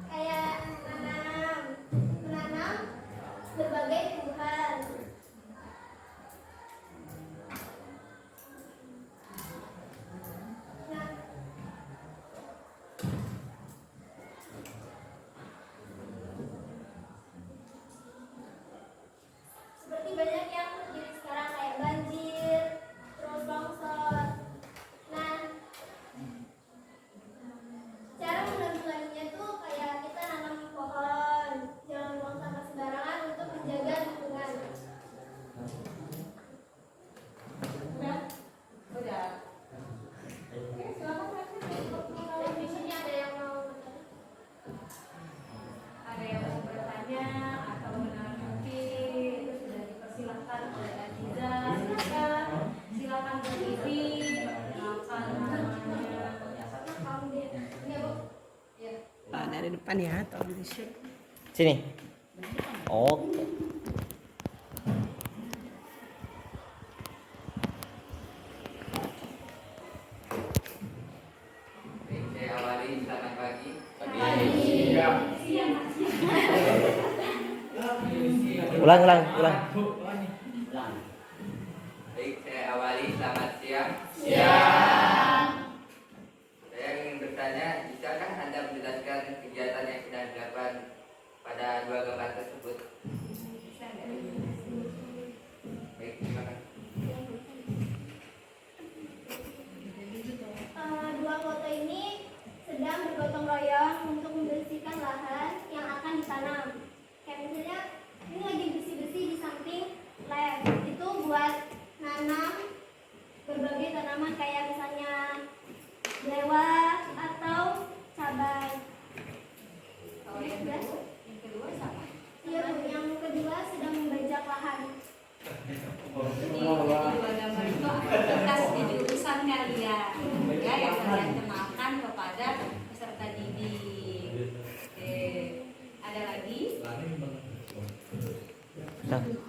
F: kayak menanam berbagai tumbuhan. Nah, seperti banyak yang terjadi sekarang kayak banjir, terus longsor. Nah, cara menanggulanginya tuh kayak kita nanam pohon, jangan buang sampah sembarangan untuk menjaga lingkungan.
C: Udah. Oke, silakan
F: Kalau di sini ada yang mau
C: ada yang mau bertanya atau menanggapi itu sudah dipersilahkan oleh Aziza. Silakan berdiri. Apa namanya?
F: kamu deh. Enggak, Bu. Ya.
A: Dari depan ya, tolong di share.
E: Sini. Oke.
I: Saya awali, selamat pagi.
D: Iya.
E: Ulang.
I: Baik, saya awali, selamat siang. Saya ingin bertanya, bisakah Anda menjelaskan kegiatan yang sedang dilakukan pada dua gambar tersebut? Baik, terima kasih.
F: Dua foto ini sedang bergotong royong untuk membersihkan lahan yang akan ditanam. Kayak misalnya ini lagi bersih-bersih di samping lab. Itu buat nanam berbagai tanaman kayak misalnya lewat atau cabai.
C: Kalau yang kedua sama.
F: Iya, Bu. Yang kedua sedang membajak lahan.
C: Jadi dua gambar itu akan bekas di jurusan kalian, ya, yang kalian kenalkan kepada peserta didik. Oke, ada lagi?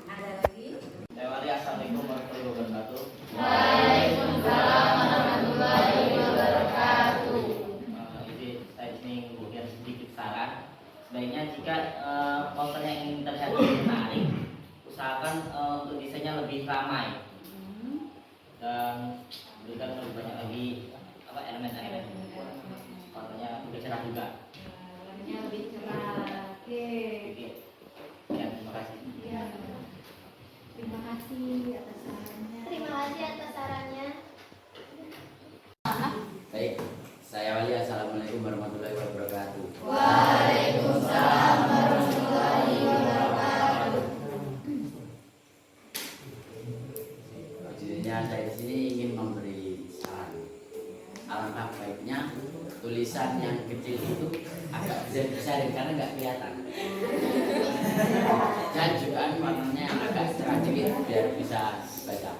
C: Ada lagi?
E: Saya Wali, assalamualaikum warahmatullahi wabarakatuh.
F: Waalaikumsalam warahmatullahi wabarakatuh.
E: Jadi saya di sini memberikan sedikit saran. Sebaiknya jika posternya ingin terlihat lebih menarik, usahakan untuk desainnya lebih ramai dan berikan lebih banyak lagi elemen cerah juga.
F: Warnanya lebih cerah. Oke.
E: Ya, terima kasih.
F: Iya. Terima kasih atas sarannya.
J: Terima kasih atas sarannya.
K: Baik, saya Wali. Assalamualaikum warahmatullahi wabarakatuh.
J: Waalaikumsalam warahmatullahi wabarakatuh.
K: Jadinya saya di sini ingin memberi saran. Alangkah baiknya tulisan yang kecil itu agak besar-besarin karena nggak kelihatan. Dan juga warnanya yang agak cerah dikit biar bisa dibaca.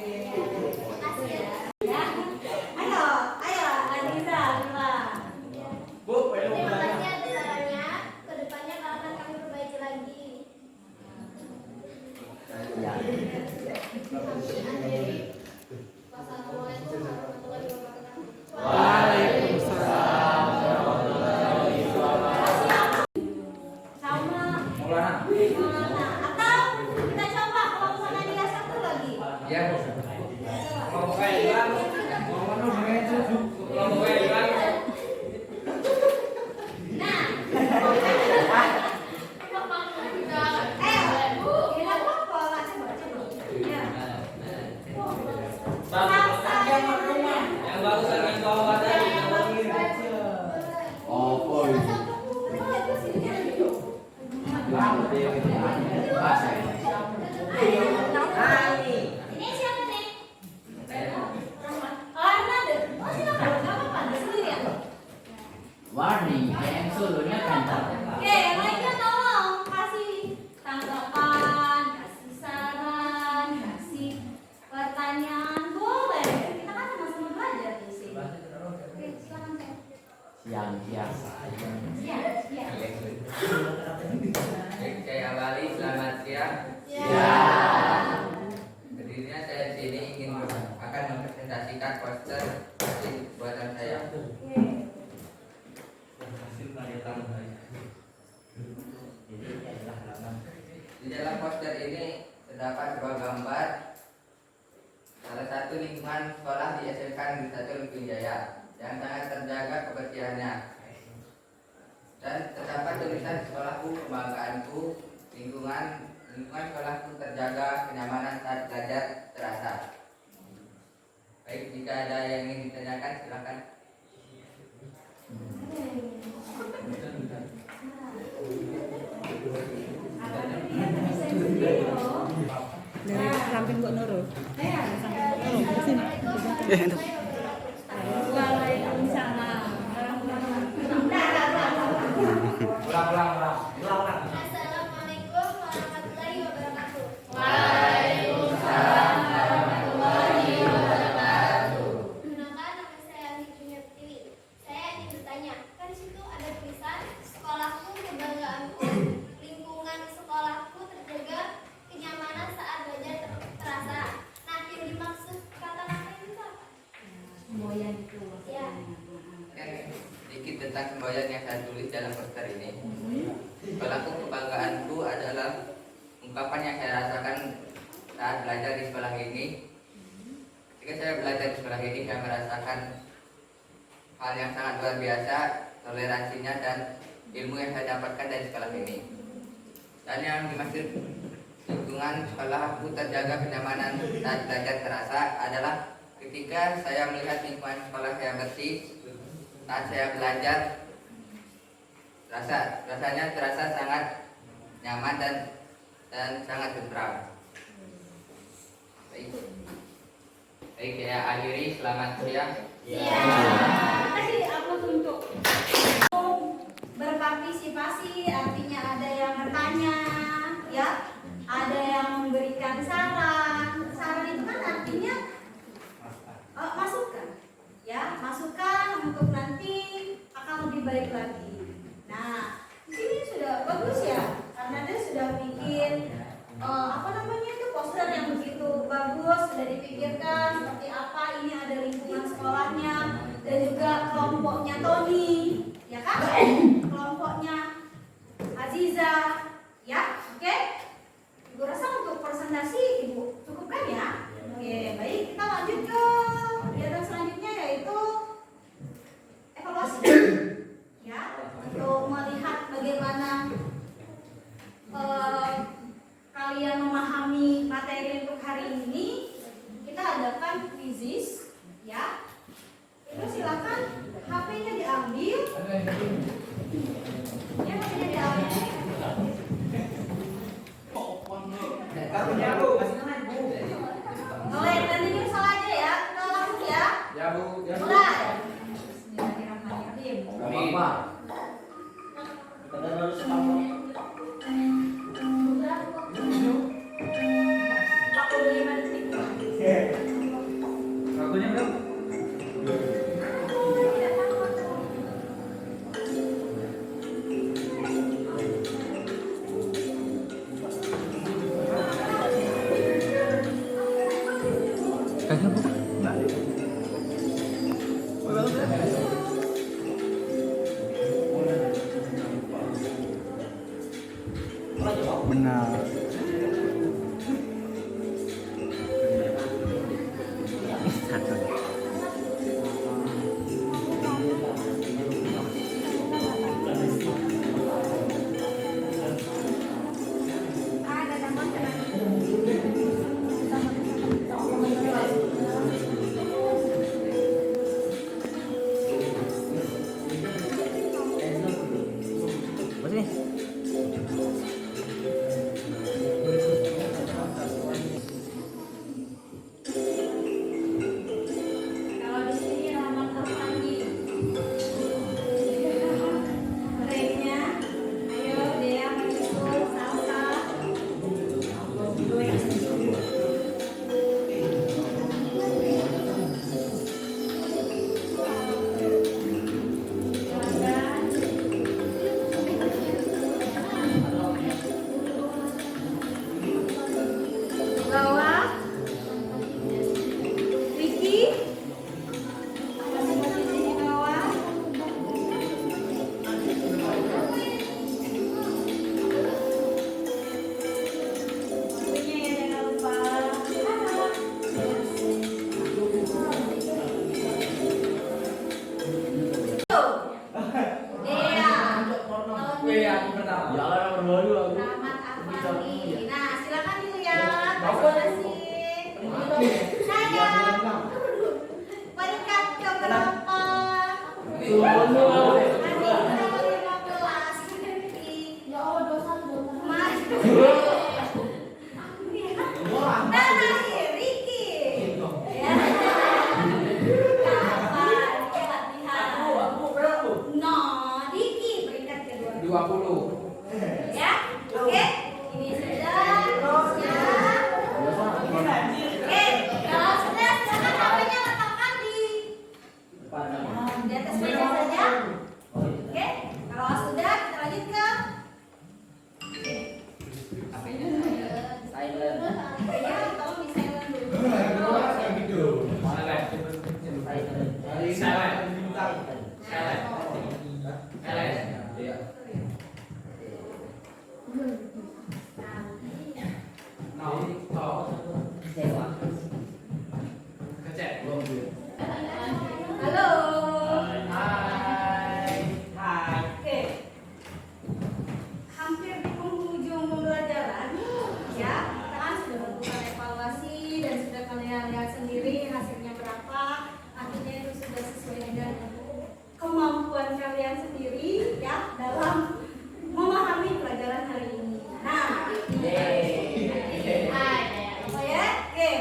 J: Terima kasih atas sarannya. Kedepannya akan kami perbaiki lagi.
K: Ya.
J: Wassalamualaikum warahmatullahi wabarakatuh.
K: Waalaikumsalam warahmatullahi wabarakatuh.
F: Sama.
D: Maulana.
F: Atau kita coba kelompok Nadia satu lagi.
D: Ya. Mau kayak yang bagusan yang bawah tadi.
K: Oh, boy.
F: Ini siapa nih? Arnada. Oh silakan, nggak apa-apa, di sendirian.
K: Warni, yang solonya kantor.
F: Oke, yang lainnya tolong kasih tanggapan, kasih saran, kasih pertanyaan, boleh. Kita kan sama-sama belajar di sini. Oke, silakan Teh.
K: Yang biasa.
F: Iya, iya.
I: Saya awali, selamat siang.
K: Ya.
I: Berdirinya saya di sini ingin akan mempresentasikan poster hasil buatan saya. Di dalam poster ini terdapat sebuah gambar salah satu lingkungan sekolah di SMK Negeri 1 Lempung Jaya yang sangat terjaga kebersihannya. Dan terdapat tulisan sekolahku, kebanggaanku, lingkungan sekolahku terjaga, kenyamanan saat belajar terasa. Baik, jika ada yang ingin ditanyakan silakan.
A: Dari samping Bu Nurul.
F: Waalaikumsalam.
J: Assalamualaikum warahmatullahi wabarakatuh.
F: Waalaikumsalam warahmatullahi wabarakatuh.
J: Perkenalkan, nama saya Andi Junior Tiwi. Saya ingin bertanya, kan di situ ada tulisan sekolahku kebanggaanku, lingkungan sekolahku terjaga, kenyamanan saat belajar terasa. Nah, yang dimaksud kata-kata itu apa?
F: Semboyan itu.
J: Ya.
I: Sedikit tentang semboyan yang saya tulis dalam poster ini. Sekolahku kebanggaanku adalah ungkapan yang saya rasakan saat belajar di sekolah ini. Ketika saya belajar di sekolah ini, saya merasakan hal yang sangat luar biasa, toleransinya dan ilmu yang saya dapatkan dari sekolah ini. Dan yang dimaksud lingkungan sekolahku terjaga, kenyamanan saat belajar terasa adalah ketika saya melihat lingkungan sekolah saya bersih saat saya belajar, rasanya terasa sangat nyaman dan sangat tentram. Baik, saya akhiri. Selamat siang.
F: Iya. Kasih aku untuk berpartisipasi, artinya ada yang bertanya, ya, ada yang memberikan saran. Saran itu kan artinya masukan, ya, masukan untuk nanti akan lebih baik lagi. Nah, di sini sudah bagus ya, karena dia sudah bikin poster yang begitu bagus, sudah dipikirkan seperti apa ini, ada lingkungan sekolahnya dan juga kelompoknya Tony, ya kan? Kelompoknya Aziza, ya, oke? Ibu rasa untuk presentasi Ibu cukupkan ya? Oke, baik, kita lanjut ke kegiatan selanjutnya yaitu evaluasi.
C: Ya, makanya jawabnya. Mulai, nanti nyusul aja ya. Kita langsung ya.
D: Ya Bu. Ya Bu.
C: Mulai. Bismillahirrahmanirrahim.
D: Amin.
E: Kita harus tahu.
C: 45 detik.
D: Lagunya berapa?
L: Benar.
C: Ada tambah kalau di sini Rahmat Arfandi. Remnya, ayo Dea menyusul Salsa. Bawah, Vicky, masih posisi di bawah. Waktunya ya, jangan lupa. Dea,
D: pertama.
E: Ya Allah, nomor 2 aku.
C: Rahmat Arfandi. Nah, silakan dilihat masing-masing. Sayang, peringkat keberapa? Masih kita 15.
H: Ya Allah, dosa.
C: Mas. Dan akhir Ricky. Ya. Kapan latihan? No, Ricky peringkat kedua.
D: 20.
C: Ya, oke. Ini sudah. Ya. Oke, kalau sudah silakan HP-nya letakkan di atas meja saja. Oke, kalau sudah kita lanjut ke
E: Silent.
C: HP-nya, tolong di silent dulu.
D: Mana lek? Silent. Iya. Kecek.
C: Halo.
D: Hai.
C: Oke. Hampir di penghujung pembelajaran, ya. Kita kan sudah melakukan evaluasi dan sudah kalian lihat sendiri hasilnya berapa. Akhirnya itu sudah sesuai dengan kemampuan kalian sendiri, ya, dalam memahami pelajaran hari ini. Nah, oh ya, oke.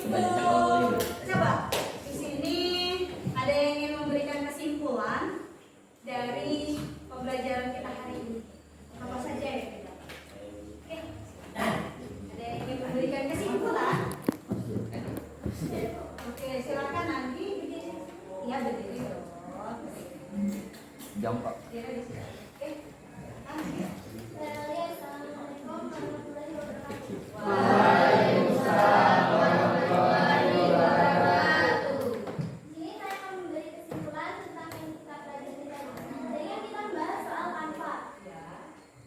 C: Untuk coba di sini ada yang ingin memberikan kesimpulan dari pembelajaran kita hari ini. Apa saja ya kita? Oke. Ada yang ingin memberikan kesimpulan? Oke, silakan nanti berdiri. Iya, berdiri dong.
K: Jongkok.
C: Berdiri di sini. Oke.
J: Assalamualaikum warahmatullahi wabarakatuh.
C: Waalaikumsalam warahmatullahi wabarakatuh.
J: Di sini saya akan memberi kesimpulan tentang yang kita pelajari tadi. Jadi kan kita bahas soal Canva.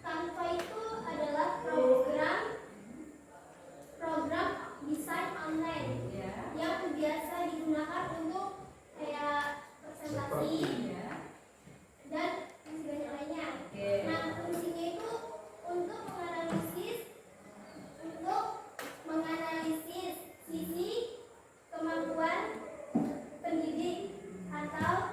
J: Canva itu adalah program desain online yang biasa digunakan untuk kayak presentasi dan masih banyak lainnya. Nah, fungsinya itu untuk menganalisis sisi kemampuan pendidik atau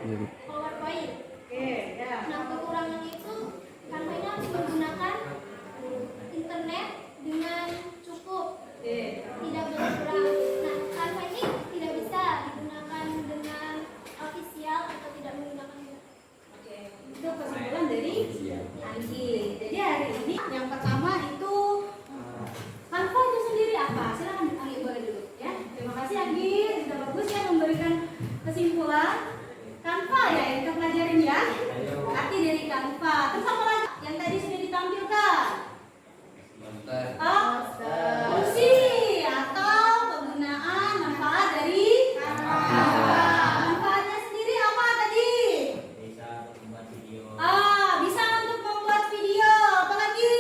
L: Iya, Bu.
J: PowerPoint.
C: Oke, ya.
J: Nah, kekurangannya itu Canva ini harus menggunakan internet dengan cukup, tidak berkurang. Nah, Canva ini tidak bisa digunakan dengan official atau tidak menggunakan.
C: Oke, itu kesimpulan dari Anggi. Jadi hari ini yang pertama itu Canva itu sendiri apa? Silakan Anggi boleh dulu ya. Terima kasih Anggi, sudah bagus ya memberikan kesimpulan. Canva ya yang kita pelajarin ya. Arti dari Canva. Terus apa lagi yang tadi sudah ditampilkan? Fungsi atau penggunaan manfaat dari Canva. Manfaatnya sendiri apa tadi?
E: Bisa membuat video.
C: Bisa untuk membuat video, apalagi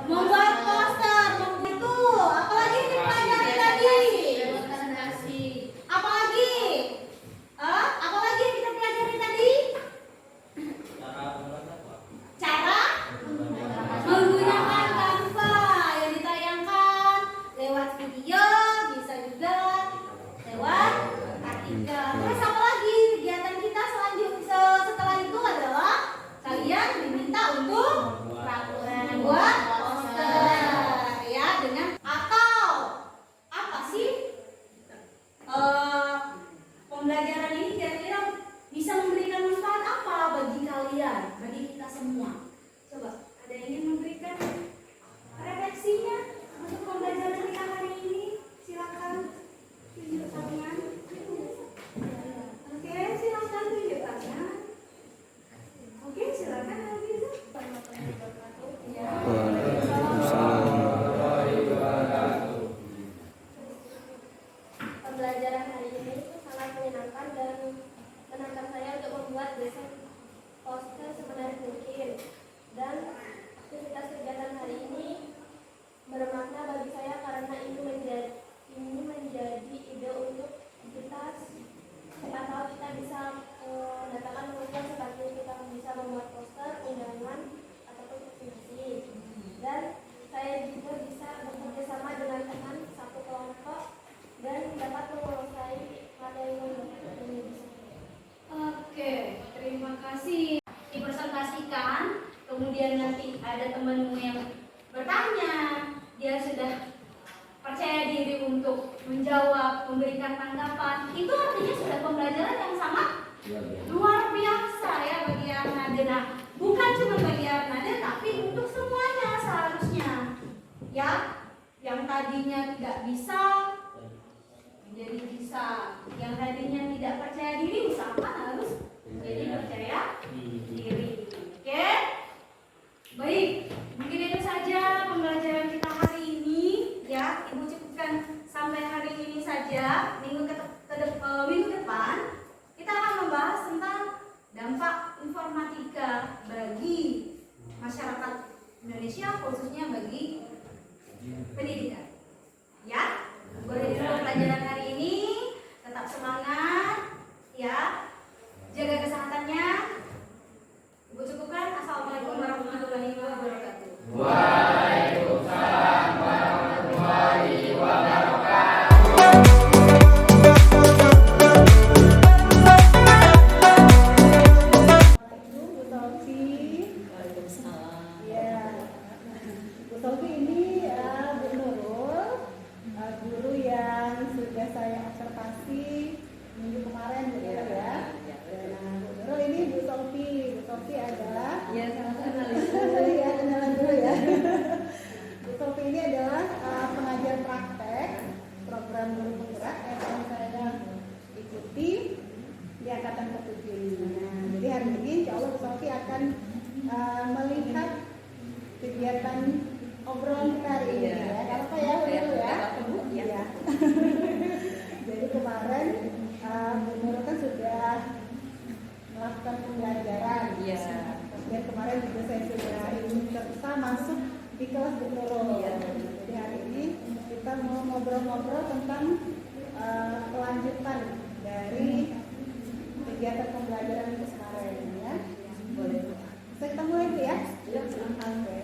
C: membuat poster, membuat itu, apalagi dipelajari tadi. Apalagi? Apalagi yang kita pelajari tadi? Cara menggunakan Canva yang ditayangkan lewat video, bisa juga lewat artikel. Terus apa lagi kegiatan kita selanjutnya setelah itu adalah kalian diminta untuk membuat poster ya dengan atau apa sih pembelajaran ini kira-kira bisa memberikan manfaat apa bagi kalian, bagi kita semua? Coba ada yang ingin memberikan refleksinya untuk pembelajaran kita hari ini? Silakan tunjuk tangan. Oke, silakan tunjuk tangan. Oke, silakan lagi. Ya.
J: Pembelajaran hari ini itu sangat menyenangkan dan menantang saya untuk membuat desain poster semenarik mungkin. Dan aktivitas kegiatan hari ini bermakna bagi saya karena ini menjadi ide untuk kita, siapa tahu kita bisa mendatangkan keuntungan seperti kita bisa membuat poster, undangan ataupun visi. Dan saya juga bisa bekerja sama dengan teman satu kelompok dan dapat menguasai materi ini.
C: Oke, terima kasih. Dipresentasikan, kemudian nanti ada temanmu yang bertanya, dia sudah percaya diri untuk menjawab, memberikan tanggapan. Itu artinya sudah pembelajaran yang sangat luar biasa ya bagi Arnada. Nah, bukan cuma bagi Arnada, tapi untuk semuanya seharusnya. Ya, yang tadinya tidak bisa menjadi bisa, yang tadinya tidak percaya diri usahakan harus jadi percaya diri. Oke, baik, mungkin itu saja pembelajaran kita hari ini ya. Ibu cukupkan sampai hari ini saja. Minggu depan kita akan membahas tentang dampak informatika bagi masyarakat Indonesia, khususnya bagi pendidikan. Ya, boleh dulu pelajaran hari ini. Tetap semangat, ya. Jaga kesehatannya. Ibu cukupkan. Assalamualaikum warahmatullahi wabarakatuh.
D: Waalaikumsalam warahmatullahi wabarakatuh.
A: Bu Sofi. Ya. Bu Sofi ini Bu Nurul, guru yang sudah saya observasi minggu kemarin ya. Nah, Bu Nurul ini Bu Sofi. Bu Sofi adalah ya, kenalan dulu ya. Bu Sofi ini adalah pengajar praktek program guru penggerak yang saya ikuti di angkatan ke-7 ini. Nah, jadi hari ini insya Allah Bu Sofi akan melihat kegiatan obrolan kita hari ini ya. Gak apa ya, Bu Nurul ya. Ya. Jadi kemarin Bu Nurul kan sudah melakukan pembelajaran. Dan kemarin juga saya sudah ingin serta masuk di kelas Bu Nurul. Jadi hari ini kita mau ngobrol-ngobrol tentang kelanjutan dari kegiatan pembelajaran itu kemarin ya. Boleh. Kita mulai Bu ya? Iya, oke.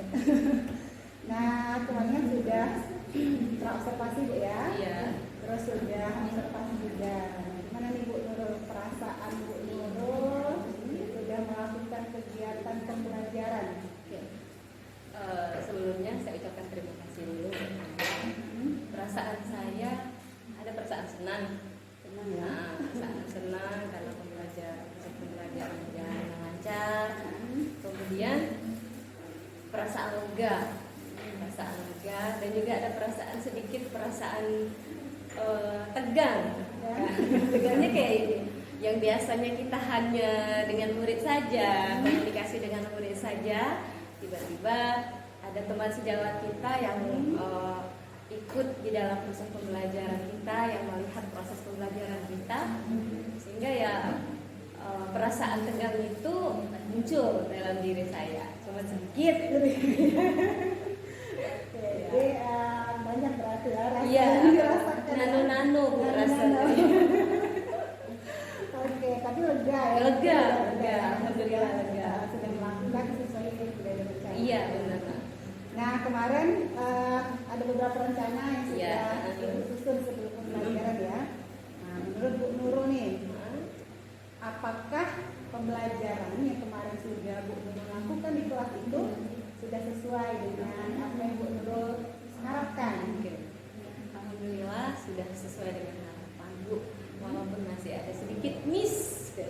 A: Nah, kemarin sudah terobservasi Bu ya. Iya. Terus sudah observasi juga. Gimana nih Bu Nurul perasaan Bu
B: lega, dan juga ada perasaan sedikit perasaan tegang. Tegangnya kayak ini. Yang biasanya kita hanya dengan murid saja, komunikasi dengan murid saja, tiba-tiba ada teman sejawat kita yang ikut di dalam proses pembelajaran kita, yang melihat proses pembelajaran kita, sehingga ya perasaan tegang itu muncul dalam diri saya, cuma sedikit.
A: Jadi banyak berarti ya rasanya.
B: Iya,
A: dirasakan.
B: nano rasanya.
A: Oke, tapi lega ya.
B: Lega, alhamdulillah lega.
A: Sudah melakukan sesuai yang sudah direncanakan.
B: Iya, benar.
A: Nah, kemarin ada beberapa rencana yang sudah disusun sebelum pembelajaran ya. Nah, menurut Bu Nurul nih, apakah pembelajaran yang kemarin sudah Bu Nurul lakukan di kelas itu sudah sesuai dengan apa yang Bu Nurul harapkan?
B: Alhamdulillah sudah sesuai dengan harapan Bu, walaupun masih ada sedikit miss. Ada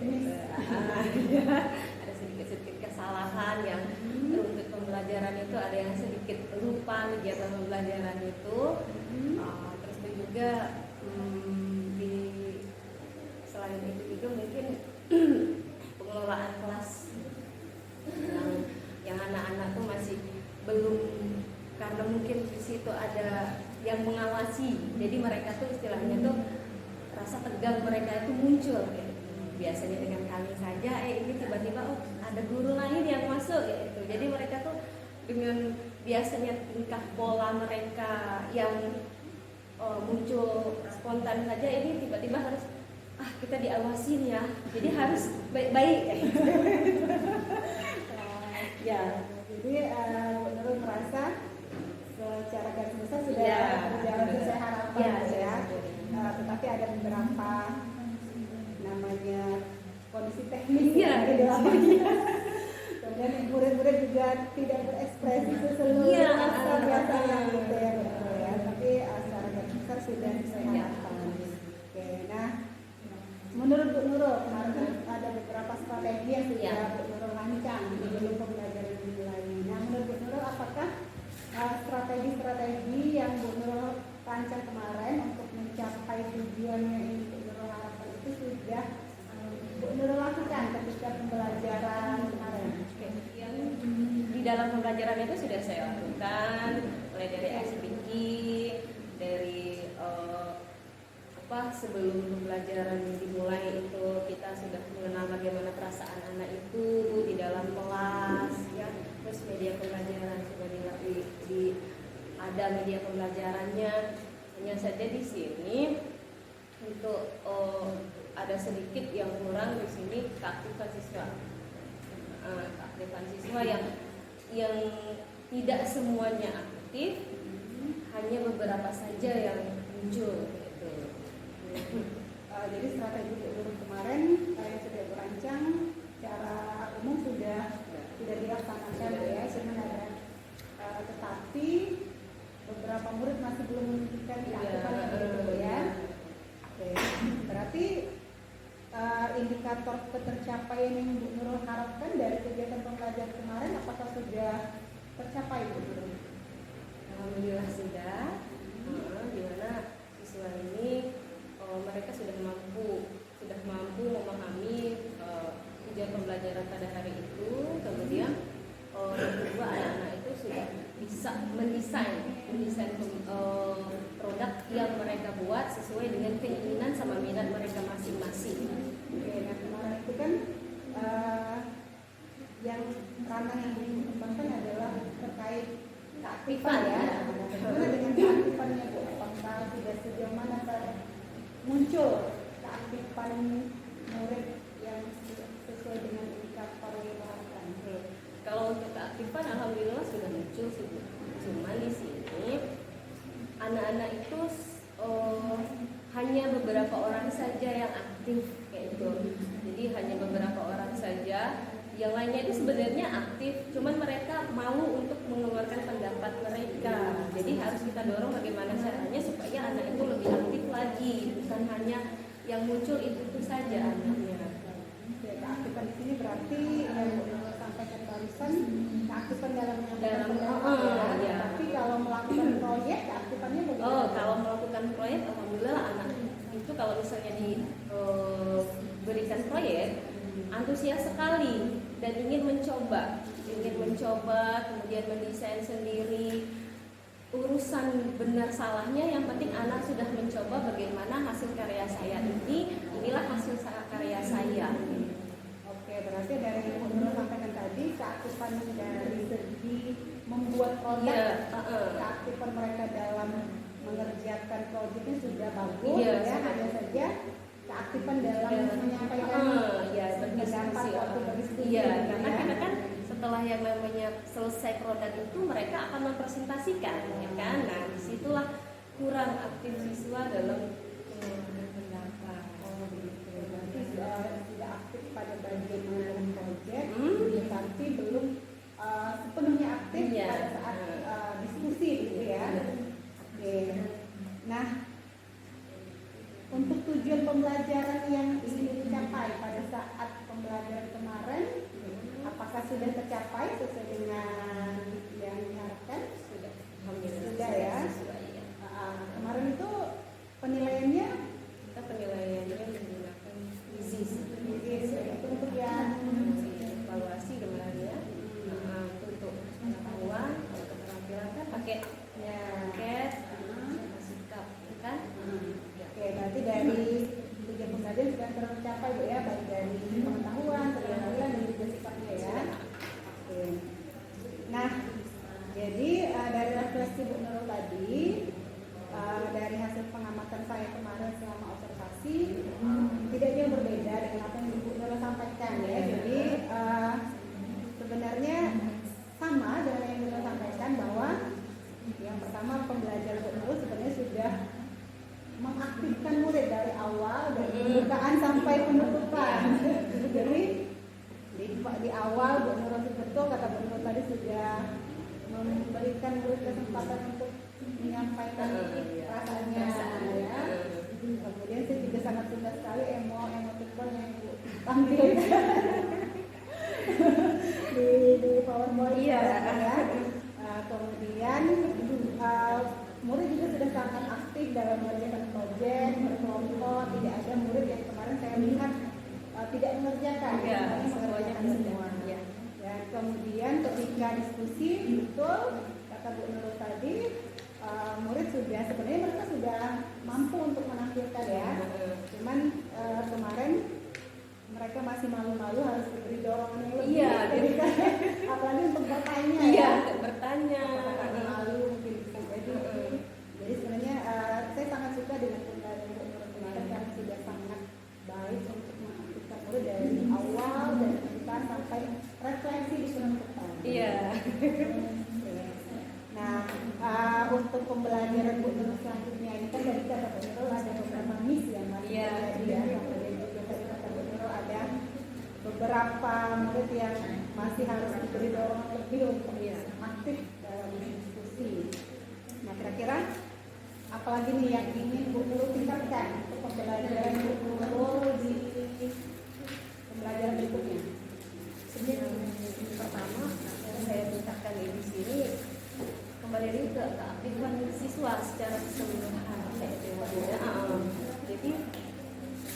B: sedikit kesalahan yang untuk pembelajaran itu, ada yang sedikit lupa kegiatan pembelajaran itu. Terus juga selain itu juga mungkin pengelolaan kelas yang anak-anak tuh masih belum, karena mungkin di situ ada yang mengawasi, jadi mereka tuh istilahnya tuh rasa tegang mereka itu muncul. Biasanya dengan kami saja, ini tiba-tiba ada guru lain yang masuk gitu. Jadi mereka tuh dengan biasanya tingkah pola mereka yang muncul spontan saja, ini tiba-tiba harus kita diawasin ya, jadi harus baik-baik.
A: Ya, jadi Bu Nurul merasa secara garis besar sudah berjalan sesuai harapan ya. Tetapi ada beberapa namanya kondisi teknis yang di lapangan. Kemudian murid-murid juga tidak berekspresi seluruh masa biasanya gitu ya. Tapi secara garis besar sudah sesuai harapan. Oke, nah menurut Bu Nurul kemarin ada beberapa strategi yang sudah Bu Nurul rancang sebelum pembelajaran dimulai. Nah, menurut Bu Nurul apakah strategi-strategi yang Bu Nurul rancang kemarin untuk mencapai tujuan yang ingin Bu Nurul harapkan itu sudah Bu Nurul lakukan ketika pembelajaran kemarin?
B: Yang di dalam pembelajaran itu sudah saya lakukan, mulai dari ice breaking, dari sebelum pembelajaran dimulai itu kita sudah mengenal bagaimana perasaan anak itu di dalam kelas ya. Terus media pembelajaran sudah ada media pembelajarannya. Hanya saja di sini untuk ada sedikit yang kurang di sini keaktifan siswa. Keaktifan siswa yang tidak semuanya aktif, hanya beberapa saja yang muncul.
A: Jadi strategi Bu Nurul kemarin yang sudah dirancang secara umum sudah dilaksanakan ya, cuman ada tetapi beberapa murid masih belum menunjukkan keaktifan itu ya. Oke, berarti indikator ketercapaian yang Bu Nurul harapkan dari kegiatan pembelajaran kemarin apakah sudah tercapai Bu Nurul?
B: Alhamdulillah sudah. Di mana siswa ini mereka sudah mampu memahami tujuan pembelajaran pada hari itu. Kemudian yang kedua, anak-anak itu sudah bisa mendesain produk yang mereka buat sesuai dengan keinginan sama minat mereka masing-masing.
A: Oke, nah kemarin itu kan yang ranah yang dikembangkan adalah terkait keaktifan ya. Bagaimana dengan keaktifannya Bu? Apakah sudah sejauh mana muncul keaktifan murid yang sesuai dengan indikator yang diharapkan?
B: Kalau untuk keaktifan alhamdulillah sudah muncul sih Bu. Cuma di sini anak-anak itu hanya beberapa orang saja yang aktif kayak itu. Jadi hanya beberapa orang saja. Yang lainnya itu sebenarnya aktif, cuman mereka malu untuk mengeluarkan pendapat mereka. Jadi harus kita dorong bagaimana caranya supaya anak itu lebih aktif lagi, bukan hanya yang muncul itu saja anaknya.
A: Keaktifan di sini berarti yang sampaikan barusan barusan keaktifan dalam
B: Dalam,
A: pendapat,
B: ya.
A: Tapi kalau melakukan proyek keaktifannya bagaimana?
B: Oh, kalau melakukan proyek, alhamdulillah anak itu kalau misalnya diberikan proyek, antusias sekali dan ingin mencoba, kemudian mendesain sendiri. Urusan benar salahnya, yang penting anak sudah mencoba bagaimana hasil karya saya inilah hasil karya saya.
A: Oke, berarti dari yang Ibu sampaikan tadi, keaktifan dari segi membuat produk, keaktifan mereka dalam mengerjakan proyeknya sudah bagus,
B: Iya,
A: ya. Hanya saja keaktifan dalam menyampaikan pendapat atau berdiskusi.
B: Iya, karena kita kan setelah yang namanya selesai produk itu mereka akan mempresentasikan, ya kan? Nah, disitulah kurang aktif siswa dalam menyampaikan pendapat.
A: Oh, begitu. Berarti sudah aktif pada bagian mengenai proyek, tapi belum sepenuhnya aktif pada saat diskusi, gitu ya. Oke. Nah, untuk tujuan pembelajaran yang ingin dicapai pada saat pembelajaran kemarin, apakah sudah tercapai sesuai dengan yang diharapkan? Sudah ya. Kemarin itu penilaiannya?
B: Kita penilaiannya menggunakan IZIS.
A: Itu untuk yang
B: evaluasi kemarin ya. Untuk pengetahuan, kalau keterampilan kan pakai angket, sikap, kan?
A: Oke, berarti dari tujuan pembelajaran sudah tercapai Bu ya, baik dari pengetahuan, keterampilan dan juga sifatnya ya. Oke. Nah, jadi dari refleksi Bu Nurul tadi, dari hasil pengamatan saya kemarin selama observasi, tidak jauh berbeda dengan apa yang Bu Nurul sampaikan ya. Jadi sebenarnya sama dengan yang Bu Nurul sampaikan, bahwa yang pertama pembelajaran Bu Nurul sebenarnya sudah mengaktifkan murid dari awal, dari pembukaan sampai penutupan. Jadi di awal Bu Nurul betul kata Bu Nurul tadi, sudah memberikan murid kesempatan untuk menyampaikan perasaannya ya. Kemudian saya juga sangat suka sekali emotikon yang Ibu tampilkan di PowerPoint ya. Kemudian murid juga sudah sangat aktif dalam mengerjakan proyek, berkelompok. Tidak ada murid yang kemarin saya lihat tidak mengerjakan, mengerjakan semua. Dan kemudian ketika diskusi, betul kata Bu Nurul tadi, murid sudah sebenarnya mereka sudah mampu untuk menampilkan ya. Cuman kemarin mereka masih malu-malu, harus diberi dorongan yang lebih.
B: Iya,
A: apalagi untuk bertanya.
B: Iya, untuk bertanya.
A: Malu mungkin bisa jadi. Jadi sebenarnya saya sangat suka dengan pembelajaran Bu Nurul kemarin, karena sudah sangat baik untuk mengaktifkan murid dari awal, dari kita sampai refleksi di penentuan.
B: Iya.
A: Nah, untuk pembelajaran Bu Nurul selanjutnya ini kan tadi kata Bu Nurul ada beberapa miss ya, Mas. Iya. Kemudian juga tadi kata Bu Nurul ada beberapa murid yang masih harus diberi dorongan lebih untuk aktif dalam diskusi. Nah, kira-kira apalagi nih yang ingin Bu Nurul tingkatkan untuk pembelajaran Bu Nurul di pembelajaran berikutnya?
B: Pertama yang saya tingkatkan di sini kembali lagi ke keaktifan siswa secara keseluruhan. Jadi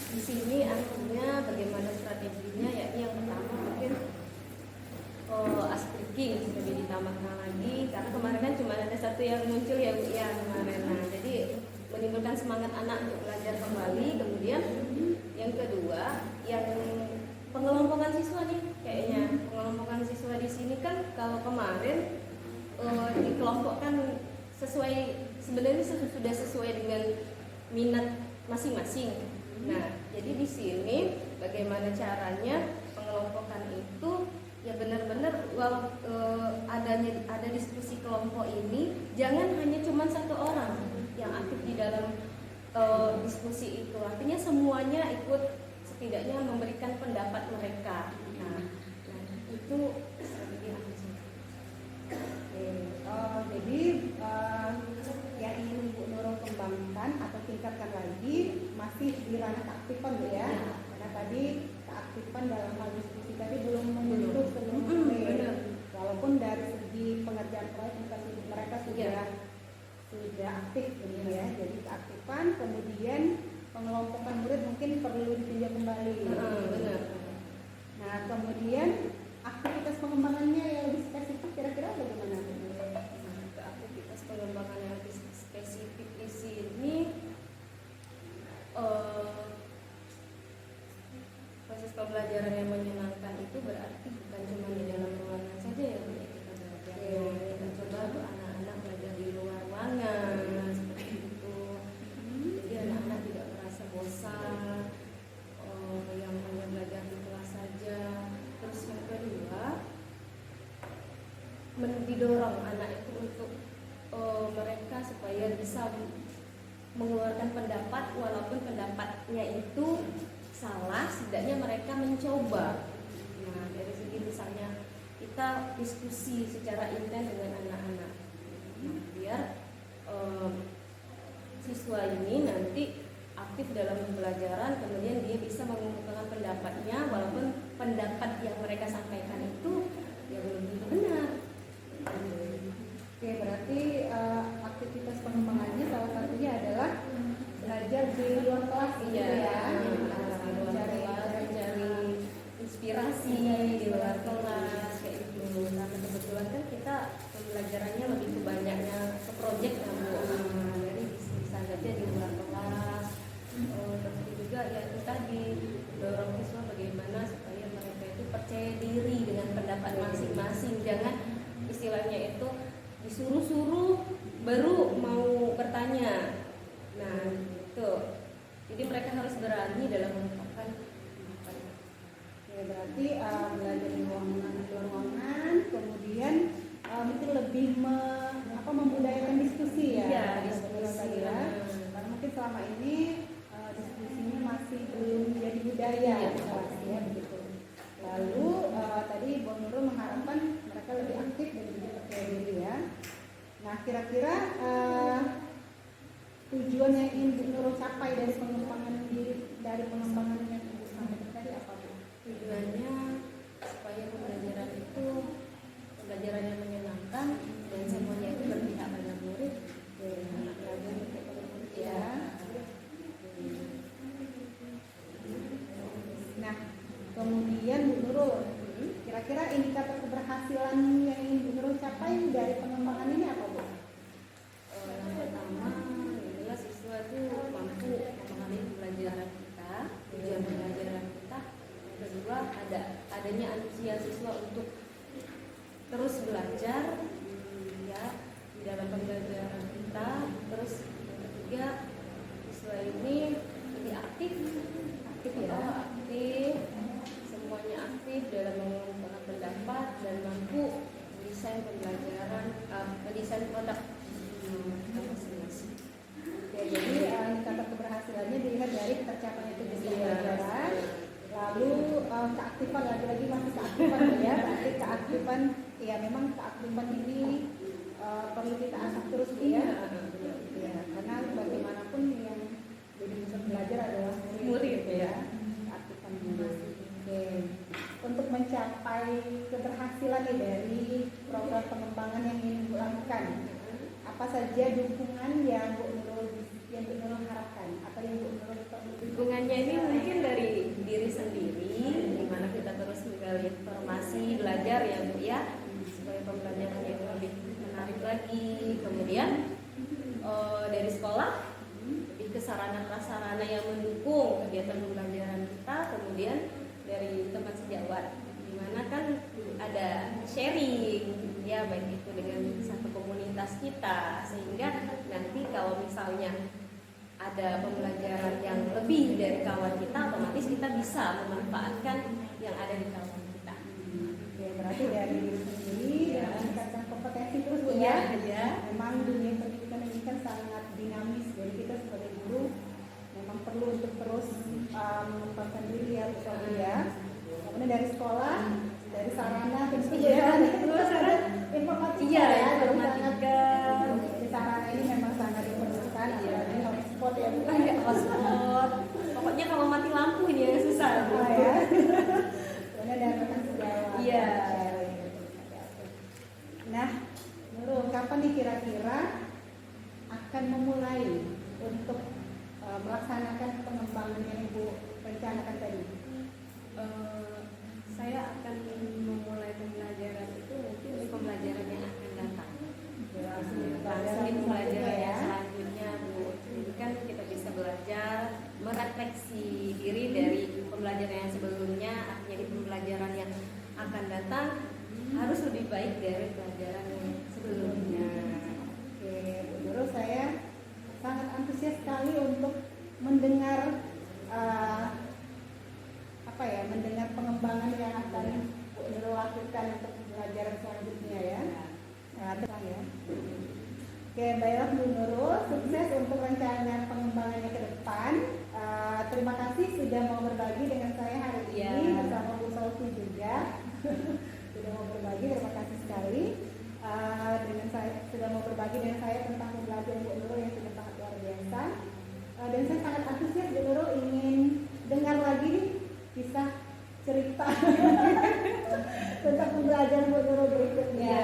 B: di sini artinya bagaimana strateginya, ya yang pertama mungkin asking lebih ditambahkan lagi, karena kemarin kan cuma ada satu yang muncul ya kemarin. Nah, jadi menimbulkan semangat anak untuk belajar kembali. Kemudian yang kedua, yang pengelompokan siswa nih, kayaknya pengelompokan siswa di sini kan kalau kemarin dikelompokkan sesuai, sebenarnya sudah sesuai dengan minat masing-masing. Nah, jadi di sini bagaimana caranya pengelompokan itu ya benar-benar ada diskusi kelompok ini, jangan hanya cuma satu orang yang aktif di dalam diskusi itu, artinya semuanya ikut setidaknya memberikan pendapat mereka. Nah itu strategi aku sih.
A: Jadi yang ingin Bu Nurul kembangkan atau tingkatkan lagi masih di ranah keaktifan Bu ya. Karena tadi keaktifan dalam hal diskusi tadi belum menyentuh seluruh murid.
B: proses pembelajaran yang menyenangkan itu berarti bukan cuma di dalam ruangan saja ya Bu, kita belajar. Kita coba tuh anak-anak belajar di luar ruangan seperti itu. Jadi anak-anak tidak merasa bosan, yang hanya belajar di kelas saja. Terus yang kedua, didorong anak itu untuk mereka supaya bisa mengeluarkan pendapat walaupun pendapatnya itu salah, setidaknya mereka mencoba. Nah, dari segi misalnya kita diskusi secara intens dengan anak-anak, biar siswa ini nanti aktif dalam pembelajaran, kemudian dia bisa mengungkapkan pendapatnya walaupun pendapat yang mereka sampaikan itu ya belum tentu benar.
A: Oke, berarti aktivitas pengembangannya salah satunya adalah belajar di luar kelas gitu ya.
B: Mencari inspirasi di luar kelas kayak gitu. Nah, kebetulan kan kita pembelajarannya lebih ke banyaknya ke proyek ya Bu. Jadi bisa saja di luar kelas. Tapi juga ya itu tadi dorong siswa bagaimana supaya mereka itu percaya diri dengan pendapat masing-masing. Jangan istilahnya itu disuruh-suruh baru mau bertanya. Nah, itu. Jadi mereka harus berani dalam mengungkapkan pendapatnya.
A: Ya, berarti belajar di ruangan, kemudian mungkin lebih membudayakan diskusi ya.
B: Iya, diskusi
A: ya. Karena mungkin selama ini diskusinya masih belum jadi budaya ya begitu. Lalu tadi Bu Nurul mengharapkan mereka lebih aktif dan lebih percaya diri ya. Nah, kira-kira tujuan yang ingin Bu Nurul capai dari pengembangan diri, dari pengembangan yang Ibu sampaikan tadi apa Bu?
B: Tujuannya supaya pembelajaran itu pembelajaran yang menyenangkan dan semuanya itu berpihak pada murid, anak belajar untuk murid ya.
A: Nah, kemudian Bu Nurul, kira-kira indikator keberhasilan yang ingin Bu Nurul capai dari pengembangan ini apa Bu?
B: Yang pertama adalah siswa itu mampu memahami pembelajaran kita, tujuan pembelajaran kita. Yang kedua adanya antusias siswa untuk terus belajar ya di dalam pembelajaran kita. Terus yang ketiga siswa ini lebih aktif ya, aktif, semuanya aktif dalam mengungkapkan pendapat dan mampu mendesain pembelajaran, mendesain produk masing-masing.
A: Ya, jadi indikator keberhasilannya dilihat dari tercapainya tujuan pembelajaran, lalu keaktifan, lagi-lagi masih keaktifan ya, berarti keaktifan, ya memang keaktifan ini perlu kita asah terus ya, karena bagaimanapun yang jadi pusat belajar adalah murid ya, keaktifan murid. Oke. Untuk mencapai keberhasilan nih dari program pengembangan yang ingin Bu lakukan, apa saja dukungan yang Bu Nurul harapkan? Apa yang Bu Nurul perlu?
B: Dukungannya ini mungkin dari diri sendiri, di mana kita terus menggali informasi, belajar ya Bu ya, supaya pembelajaran yang lebih menarik lagi. Kemudian dari sekolah lebih ke sarana-prasarana yang mendukung kegiatan pembelajaran kita. Kemudian dari teman sejawat, di mana kan ada sharing ya, baik itu dengan satu komunitas kita, sehingga nanti kalau misalnya ada pembelajaran yang lebih dari kawan kita, otomatis kita bisa memanfaatkan yang ada di kawan kita.
A: Ya, berarti dari diri sendiri ya, meningkatkan kompetensi terus Bu
B: ya.
A: Memang dunia pendidikan ini kan sangat dinamis, jadi kita sebagai guru memang perlu untuk terus mengembangkan diri ya Bu ya. Kemudian dari sekolah, dari sarana terus ya, terus ada informatika ya,
B: informatika.
A: Jadi sarana ini memang sangat diperlukan, apalagi hotspot ya Bu.
B: Hotspot. Pokoknya kalau mati lampu ini yang susah
A: ya. Kemudian dari rekan sejawat.
B: Iya.
A: Nah, Nurul, kapan nih kira-kira akan memulai untuk melaksanakan pengembangan yang Ibu rencanakan tadi?
B: Saya akan memulai pembelajaran itu mungkin di pembelajaran yang akan datang. Langsung pembelajaran yang selanjutnya Bu. Jadi kan kita bisa belajar merefleksi diri dari pembelajaran tentunya artinya di pembelajaran yang akan datang harus lebih baik dari pelajaran yang sebelumnya.
A: Oke, Bu Nurul, saya sangat antusias sekali untuk mendengar mendengar pengembangan yang akan Bu Nurul lakukan untuk pembelajaran selanjutnya ya. Tenang ya. Oke, baiklah Bu Nurul, sukses untuk rencana pengembangannya ke depan. Terima kasih sudah mau berbagi dengan saya hari ini bersama Bu Sofi juga. Sudah mau berbagi, terima kasih sekali. Dengan saya sudah mau berbagi dengan saya tentang pembelajaran Bu Nurul yang sudah sangat luar biasa. Dan saya sangat antusias Bu Nurul ingin dengar lagi kisah cerita tentang pembelajaran Bu Nurul berikutnya.